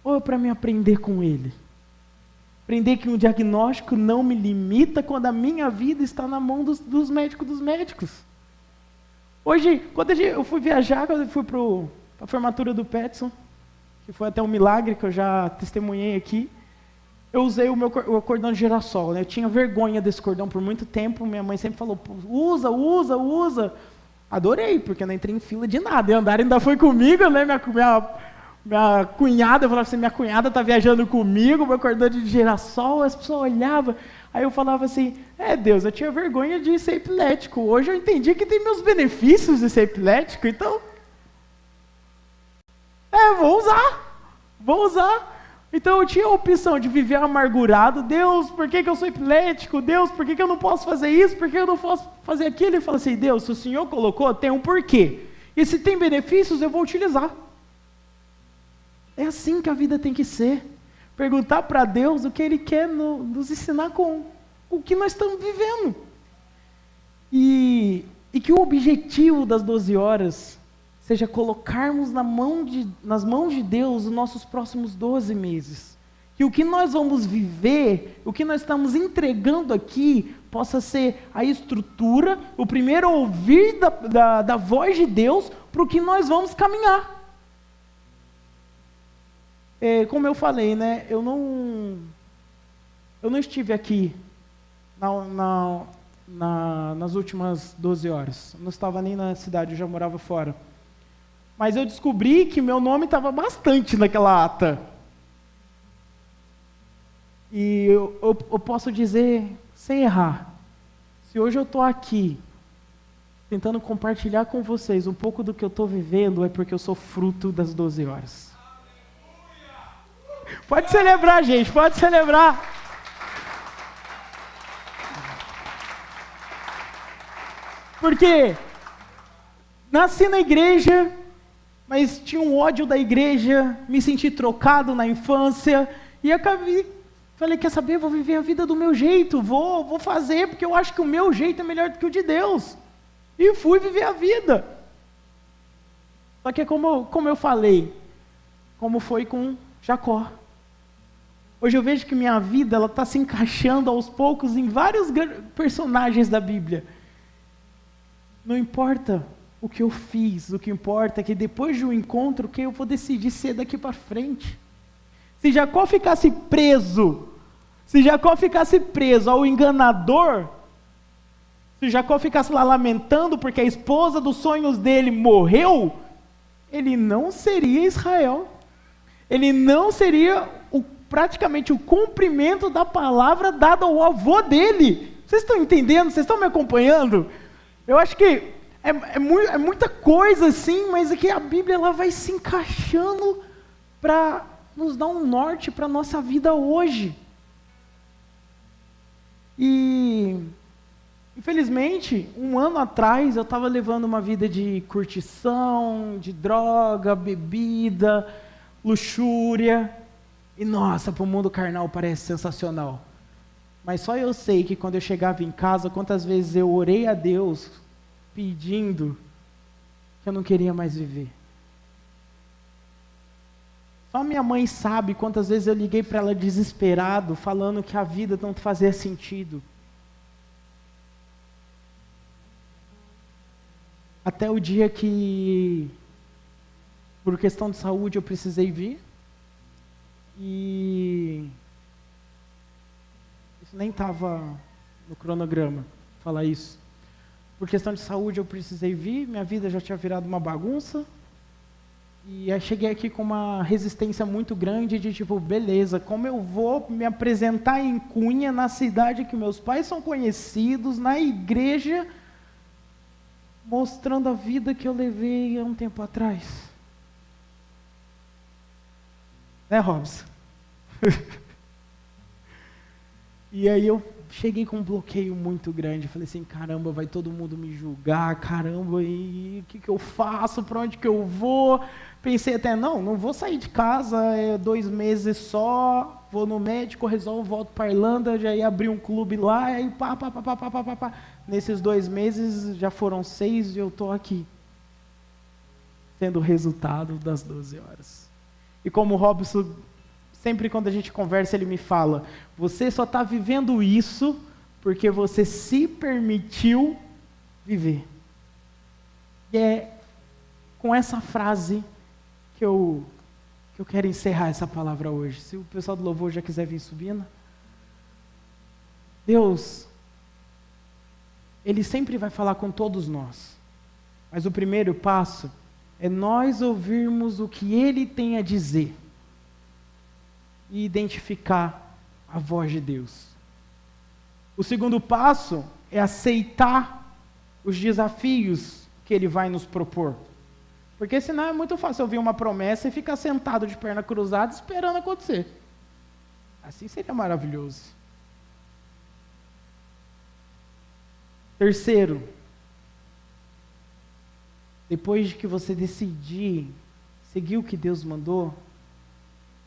[SPEAKER 3] ou é para mim aprender com ele? Aprender que um diagnóstico não me limita quando a minha vida está na mão dos médicos. Hoje, quando eu fui viajar, quando eu fui para a formatura do Petson, que foi até um milagre que eu já testemunhei aqui, eu usei o cordão de girassol, né? Eu tinha vergonha desse cordão por muito tempo, minha mãe sempre falou: usa. Adorei, porque eu não entrei em fila de nada. E a Andara ainda foi comigo, né? Minha cunhada, eu falava assim: minha cunhada está viajando comigo, meu cordão de girassol. As pessoas olhavam. Aí eu falava assim: Deus, eu tinha vergonha de ser epilético. Hoje eu entendi que tem meus benefícios de ser epilético, então vou usar. Então eu tinha a opção de viver amargurado. Deus, por que eu sou epilético? Deus, por que eu não posso fazer isso? Por que eu não posso fazer aquilo? Ele fala assim: Deus, se o Senhor colocou, tem um porquê. E se tem benefícios, eu vou utilizar. É assim que a vida tem que ser. Perguntar para Deus o que Ele quer nos ensinar com o que nós estamos vivendo. E que o objetivo das 12 horas seja colocarmos nas mãos de Deus os nossos próximos 12 meses. Que o que nós vamos viver, o que nós estamos entregando aqui, possa ser a estrutura, o primeiro ouvir da voz de Deus para o que nós vamos caminhar. Como eu falei, né? Eu não estive aqui nas últimas 12 horas. Eu não estava nem na cidade, eu já morava fora. Mas eu descobri que meu nome estava bastante naquela ata. E eu posso dizer, sem errar, se hoje eu estou aqui, tentando compartilhar com vocês um pouco do que eu estou vivendo, é porque eu sou fruto das 12 horas. Pode celebrar, gente, pode celebrar. Porque nasci na igreja, mas tinha um ódio da igreja, me senti trocado na infância, e falei: quer saber, vou viver a vida do meu jeito, vou fazer, porque eu acho que o meu jeito é melhor do que o de Deus. E fui viver a vida. Só que como eu falei, como foi com Jacó. Hoje eu vejo que minha vida está se encaixando aos poucos em vários personagens da Bíblia. Não importa o que eu fiz, o que importa é que depois de um encontro, o que eu vou decidir ser daqui para frente. Se Jacó ficasse preso ao enganador, se Jacó ficasse lá lamentando porque a esposa dos sonhos dele morreu, ele não seria Israel. Ele não seria praticamente o cumprimento da palavra dada ao avô dele. Vocês estão entendendo? Vocês estão me acompanhando? Eu acho que é muita coisa assim, mas é que a Bíblia ela vai se encaixando para nos dar um norte para a nossa vida hoje. E, infelizmente, um ano atrás eu estava levando uma vida de curtição, de droga, bebida, luxúria. E nossa, para o mundo carnal parece sensacional. Mas só eu sei que quando eu chegava em casa, quantas vezes eu orei a Deus pedindo que eu não queria mais viver. Só minha mãe sabe quantas vezes eu liguei para ela desesperado, falando que a vida não fazia sentido. Até o dia que, por questão de saúde, eu precisei vir. E isso nem estava no cronograma, falar isso. Por questão de saúde eu precisei vir, minha vida já tinha virado uma bagunça. E aí cheguei aqui com uma resistência muito grande de tipo, beleza, como eu vou me apresentar em Cunha, na cidade que meus pais são conhecidos, na igreja, mostrando a vida que eu levei há um tempo atrás. Né, Robson? E aí eu cheguei com um bloqueio muito grande. Falei assim, caramba, vai todo mundo me julgar, caramba, e o que eu faço? Para onde que eu vou? Pensei até, não vou sair de casa, 2 meses só, vou no médico, resolvo, volto para Irlanda, já ia abrir um clube lá, aí pá. Nesses 2 meses já foram 6 e eu estou aqui, sendo o resultado das 12 horas. E como o Robson, sempre quando a gente conversa, ele me fala, você só está vivendo isso porque você se permitiu viver. E é com essa frase que eu quero encerrar essa palavra hoje. Se o pessoal do louvor já quiser vir subindo. Deus, Ele sempre vai falar com todos nós. Mas o primeiro passo é nós ouvirmos o que Ele tem a dizer e identificar a voz de Deus. O segundo passo é aceitar os desafios que Ele vai nos propor. Porque senão é muito fácil ouvir uma promessa e ficar sentado de perna cruzada esperando acontecer. Assim seria maravilhoso. Terceiro, depois de que você decidir seguir o que Deus mandou,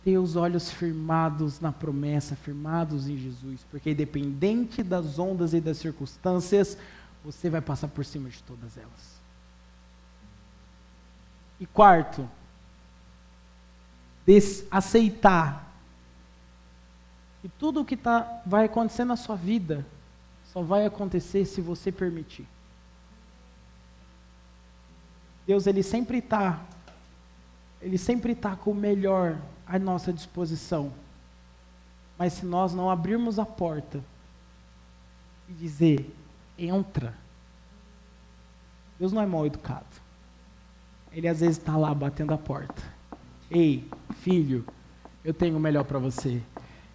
[SPEAKER 3] ter os olhos firmados na promessa, firmados em Jesus, porque independente das ondas e das circunstâncias, você vai passar por cima de todas elas. E quarto, aceitar que tudo o que vai acontecer na sua vida só vai acontecer se você permitir. Deus, Ele sempre está com o melhor à nossa disposição. Mas se nós não abrirmos a porta e dizer, entra, Deus não é mal educado. Ele às vezes está lá batendo a porta. Ei, filho, eu tenho o melhor para você.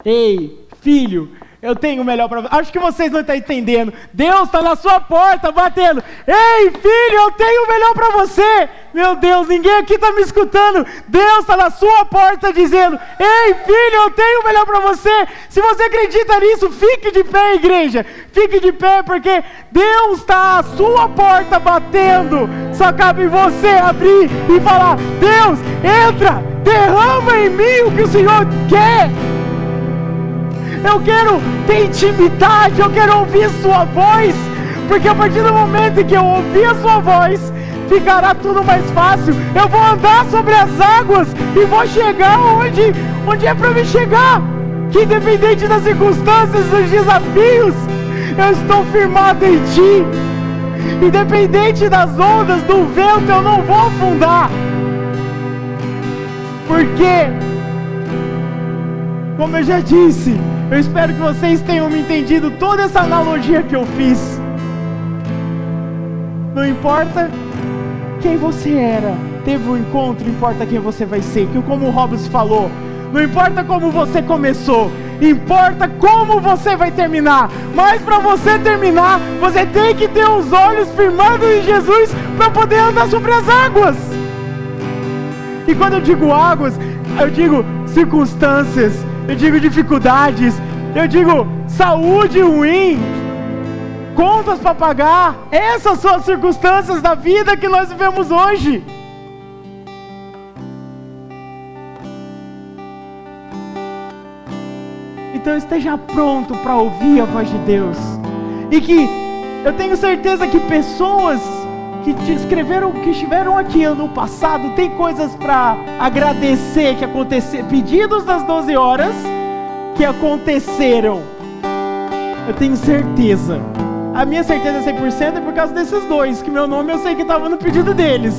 [SPEAKER 3] Ei, filho, eu tenho o melhor para você. Acho que vocês não estão entendendo. Deus está na sua porta batendo. Ei, filho, eu tenho o melhor para você. Meu Deus, ninguém aqui está me escutando. Deus está na sua porta dizendo, ei, filho, eu tenho o melhor para você. Se você acredita nisso, fique de pé, igreja. Fique de pé, porque Deus está à sua porta batendo. Só cabe você abrir e falar, Deus, entra, derrama em mim o que o Senhor quer. Eu quero ter intimidade, eu quero ouvir sua voz, porque a partir do momento em que eu ouvir a sua voz, ficará tudo mais fácil. Eu vou andar sobre as águas e vou chegar onde é para me chegar. Que independente das circunstâncias, dos desafios, eu estou firmado em Ti. Independente das ondas, do vento, eu não vou afundar. Porque, como eu já disse, eu espero que vocês tenham me entendido toda essa analogia que eu fiz. Não importa quem você era, teve um encontro, importa quem você vai ser. Que como o Robson falou, não importa como você começou, importa como você vai terminar. Mas para você terminar, você tem que ter os olhos firmados em Jesus para poder andar sobre as águas. E quando eu digo águas, eu digo circunstâncias, eu digo dificuldades, eu digo saúde ruim, contas para pagar. Essas são as circunstâncias da vida que nós vivemos hoje. Então esteja pronto para ouvir a voz de Deus. E que eu tenho certeza que pessoas que te escreveram, que estiveram aqui no passado, tem coisas para agradecer que aconteceram, pedidos das 12 horas que aconteceram. Eu tenho certeza. A minha certeza 100% é por causa desses dois, que meu nome eu sei que estava no pedido deles.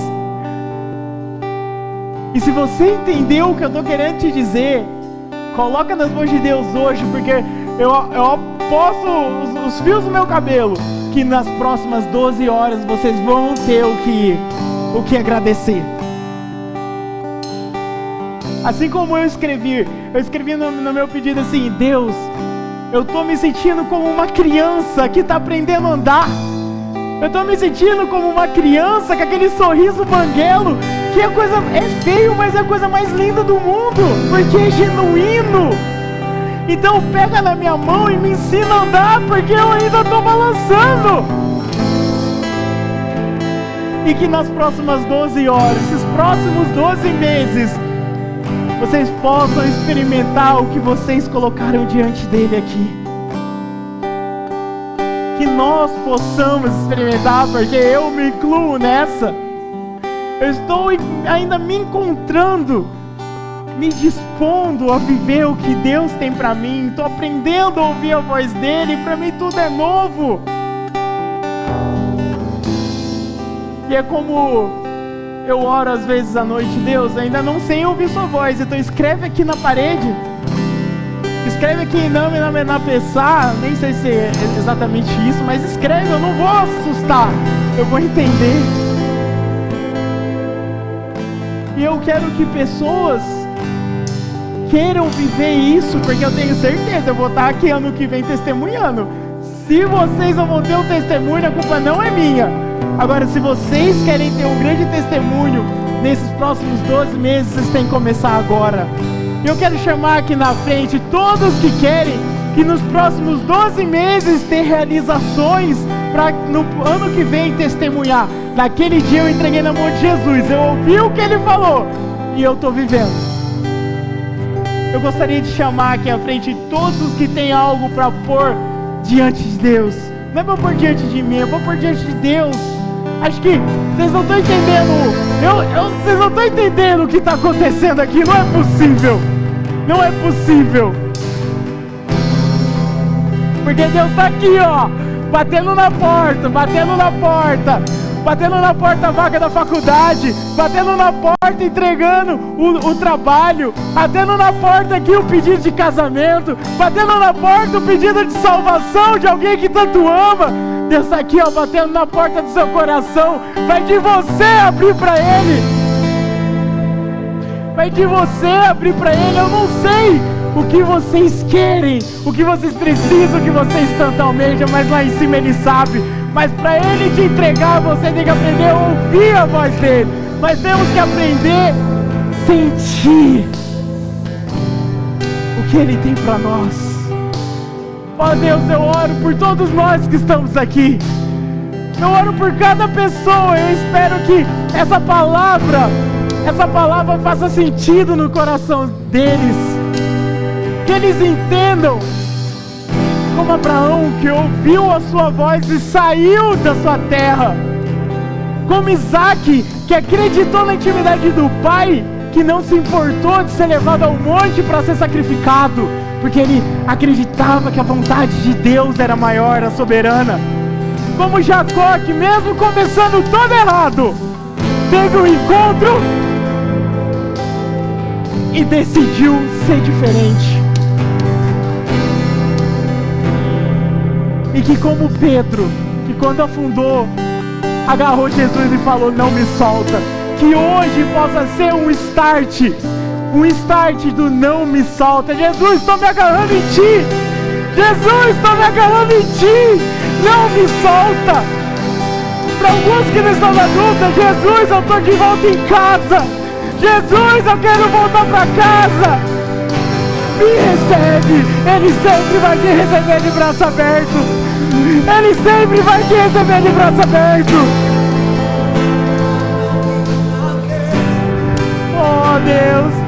[SPEAKER 3] E se você entendeu o que eu estou querendo te dizer, coloca nas mãos de Deus hoje, porque eu aposto os fios do meu cabelo que nas próximas 12 horas vocês vão ter o que agradecer. Assim como eu escrevi no meu pedido assim: Deus, eu estou me sentindo como uma criança que está aprendendo a andar. Eu estou me sentindo como uma criança com aquele sorriso banguelo, que é feio, mas é a coisa mais linda do mundo, porque é genuíno. Então pega na minha mão e me ensina a andar, porque eu ainda estou balançando. E que nas próximas 12 horas, esses próximos 12 meses, vocês possam experimentar o que vocês colocaram diante dele aqui. Que nós possamos experimentar, porque eu me incluo nessa. Eu estou ainda me encontrando, me dispondo a viver o que Deus tem para mim. Estou aprendendo a ouvir a voz dele. Para mim tudo é novo. E é como eu oro às vezes à noite: Deus, ainda não sei ouvir sua voz, então escreve aqui na parede. Escreve aqui na pensar, nem sei se é exatamente isso, mas escreve, eu não vou assustar, eu vou entender. E eu quero que pessoas queiram viver isso, porque eu tenho certeza, eu vou estar aqui ano que vem testemunhando. Se vocês não vão ter um testemunho, a culpa não é minha. Agora, se vocês querem ter um grande testemunho nesses próximos 12 meses, vocês têm que começar agora. Eu quero chamar aqui na frente todos que querem que nos próximos 12 meses ter realizações para no ano que vem testemunhar. Naquele dia eu entreguei na mão de Jesus, eu ouvi o que ele falou e eu estou vivendo. Eu gostaria de chamar aqui à frente todos os que têm algo para pôr diante de Deus. Não é para pôr diante de mim, é para pôr diante de Deus. Acho que vocês não estão entendendo. Vocês não estão entendendo o que está acontecendo aqui. Não é possível. Não é possível. Porque Deus está aqui, ó, batendo na porta, batendo na porta a vaga da faculdade, batendo na porta entregando o trabalho, batendo na porta aqui o pedido de casamento, batendo na porta o pedido de salvação de alguém que tanto ama. Deus está aqui, ó, batendo na porta do seu coração. Vai de você abrir para Ele. Vai de você abrir para Ele. Eu não sei o que vocês querem, o que vocês precisam, o que vocês tanto almejam, mas lá em cima Ele sabe. Mas para Ele te entregar, você tem que aprender a ouvir a voz dEle. Nós temos que aprender a sentir o que Ele tem para nós. Ó Deus, eu oro por todos nós que estamos aqui. Eu oro por cada pessoa. Eu espero que essa palavra faça sentido no coração deles. Que eles entendam, como Abraão, que ouviu a sua voz e saiu da sua terra. Como Isaac, que acreditou na intimidade do pai, que não se importou de ser levado ao monte para ser sacrificado, porque ele acreditava que a vontade de Deus era maior, era soberana. Como Jacó, que mesmo começando todo errado, teve um encontro e decidiu ser diferente. E que como Pedro, que quando afundou, agarrou Jesus e falou: não me solta. Que hoje possa ser um start do não me solta. Jesus, estou me agarrando em Ti. Jesus, estou me agarrando em Ti. Não me solta. Para alguns que não estão na dúvida: Jesus, eu estou de volta em casa. Jesus, eu quero voltar para casa. Me recebe. Ele sempre vai te receber de braço aberto. Ele sempre vai te receber de braço aberto. Oh, Deus.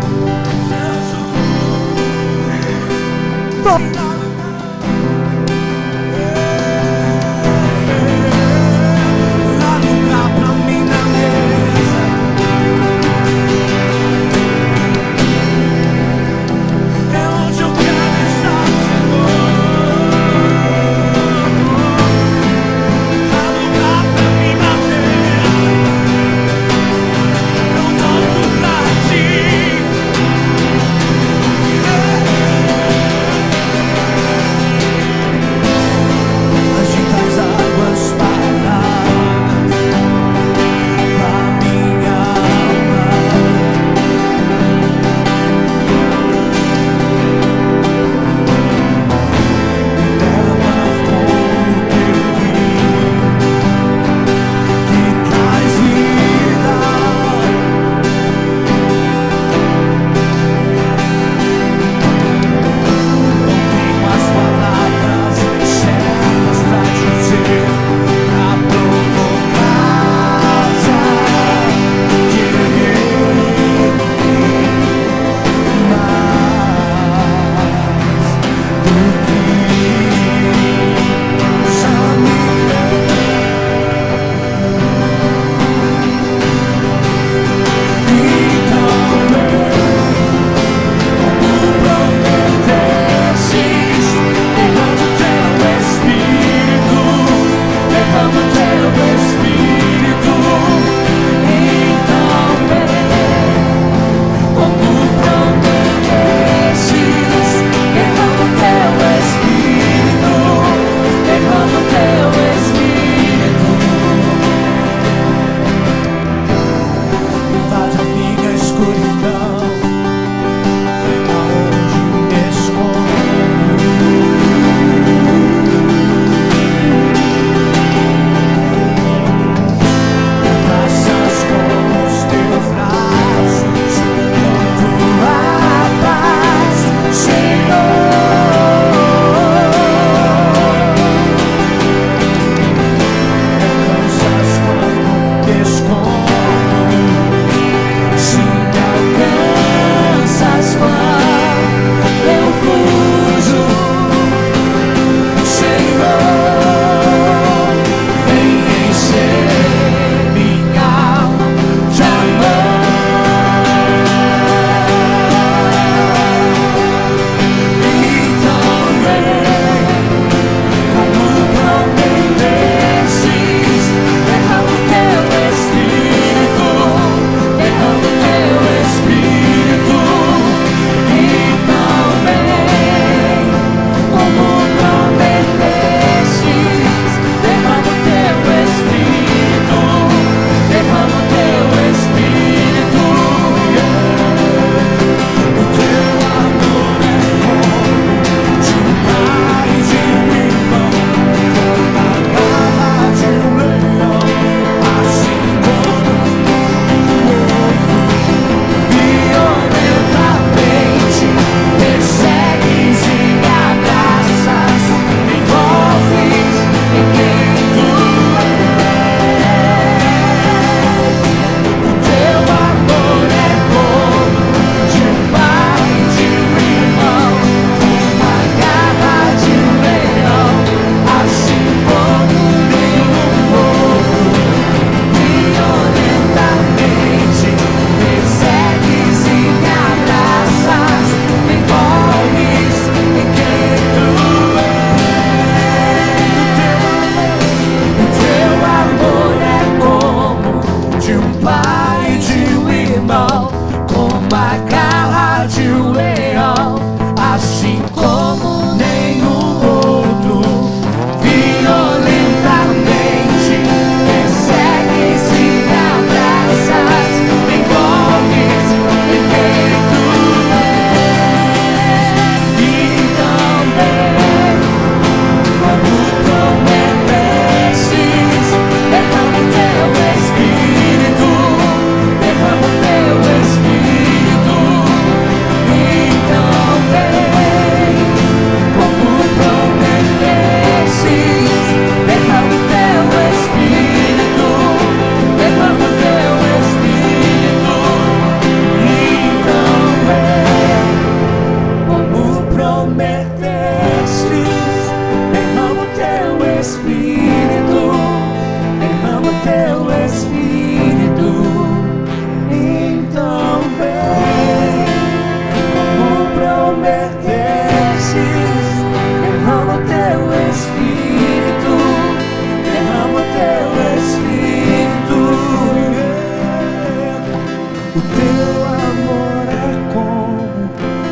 [SPEAKER 1] O teu amor é como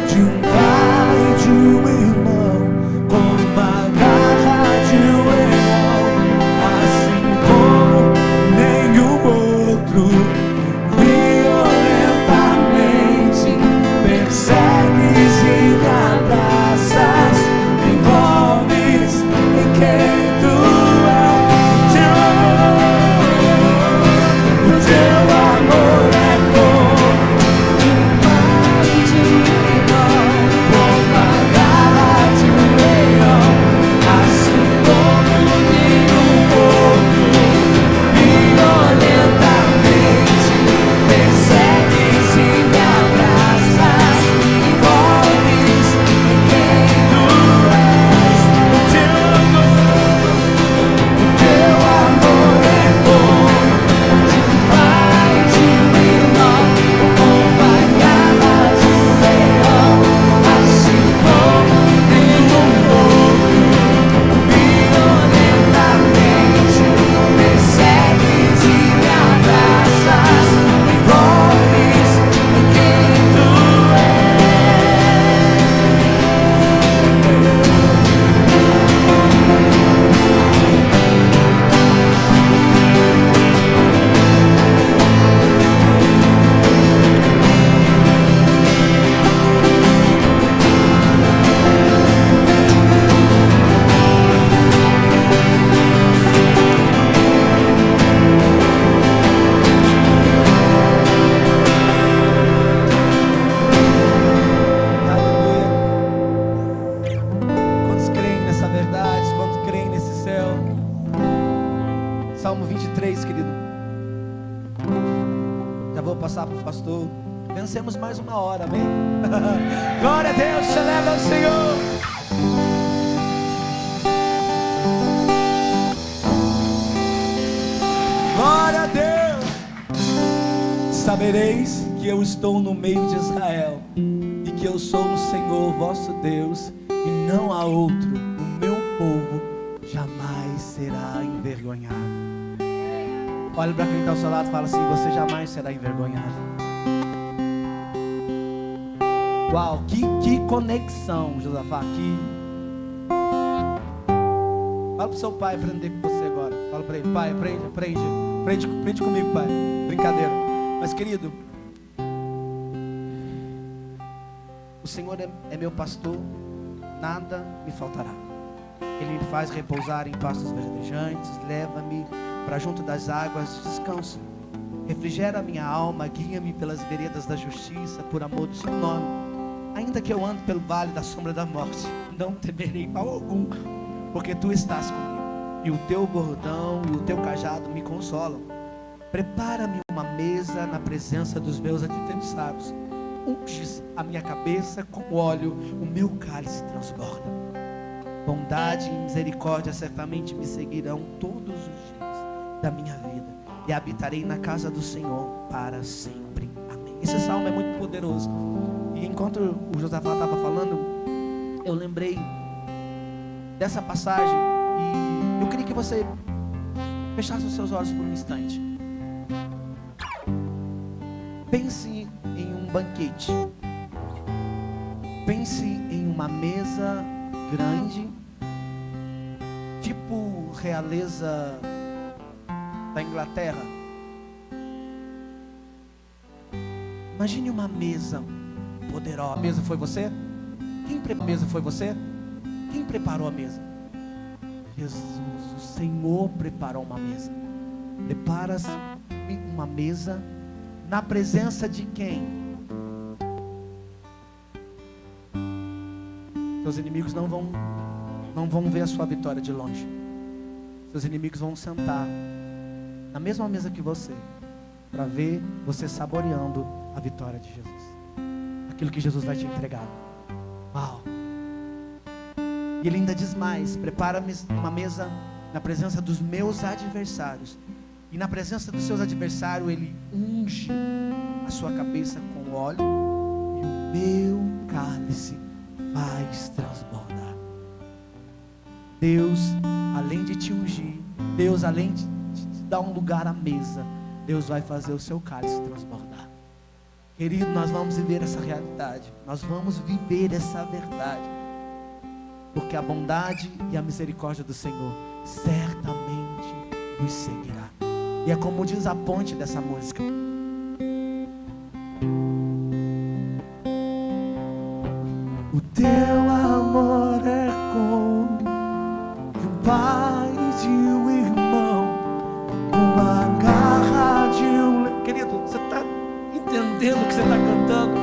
[SPEAKER 1] de um pai e de um irmão, como a garra de um leão, assim como nenhum outro. Violentamente persegues e me abraças, me envolves em quem tu és. O teu amor é como um pai de irmão, como a garra de um leão, assim como nenhum outro. Violentamente persegues e me abraças, me envolves em quem tu és. O teu amor é como de um pai e de um irmão, como a garra de um leão, assim como nenhum outro. Violentamente persegues e me abraças, me envolves em quem tu és. Aleluia. Quantos creem nessa verdade? Quantos creem nesse céu? Salmo 23, querido. Já vou passar para o pastor. Vencemos mais uma hora, amém? Glória a Deus, celebra o Senhor. Glória a Deus. Sabereis que eu estou no meio de Israel, e que eu sou o Senhor vosso Deus, e não há outro. O meu povo jamais será envergonhado. Olha para quem está ao seu lado e fala assim: você jamais será envergonhado. Uau, que conexão, Josafá. Fala pro seu pai aprender com você agora. Fala para ele: pai, aprende comigo, pai. Brincadeira. Mas querido, o Senhor é meu pastor, nada me faltará. Ele me faz repousar em pastos verdejantes, leva-me para junto das águas de descanso. Refrigera a minha alma, guia-me pelas veredas da justiça, por amor do seu nome. Ainda que eu ande pelo vale da sombra da morte, não temerei mal algum, porque tu estás comigo, e o teu bordão e o teu cajado me consolam. Prepara-me uma mesa na presença dos meus adversários, unges a minha cabeça com óleo, o meu cálice transborda. Bondade e misericórdia certamente me seguirão todos os dias da minha vida, e habitarei na casa do Senhor para sempre. Amém. Esse salmo é muito poderoso. E enquanto o Josafá estava falando, eu lembrei dessa passagem, e eu queria que você fechasse os seus olhos por um instante. Pense em um banquete. Pense em uma mesa grande, tipo realeza da Inglaterra. Imagine uma mesa poderosa. A mesa foi você? Quem preparou a mesa? Foi você? Quem preparou a mesa? Jesus, o Senhor preparou uma mesa. Prepara uma mesa na presença de quem? Seus inimigos não vão ver a sua vitória de longe. Seus inimigos vão sentar na mesma mesa que você, para ver você saboreando a vitória de Jesus, aquilo que Jesus vai te entregar. Uau! E ele ainda diz mais: prepara-me uma mesa na presença dos meus adversários. E na presença dos seus adversários, ele unge a sua cabeça com óleo, e o meu cálice faz transbordar. Deus, além de te ungir, Deus, além de te dar um lugar à mesa, Deus vai fazer o seu cálice transbordar. Querido, nós vamos viver essa realidade. Nós vamos viver essa verdade. Porque a bondade e a misericórdia do Senhor certamente nos seguirá. E é como diz a ponte dessa música. O teu amor é como de um pai e de um irmão, com a garra de um... Querido, você está entendendo o que você está cantando?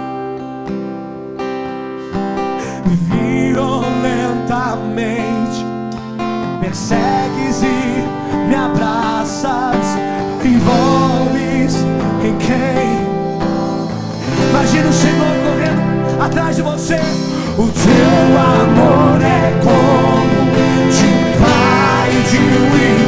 [SPEAKER 1] Violentamente persegues e me abraças, envolves em quem? Imagina o Senhor correndo atrás de você. O teu amor é como de um pai e de um irmão,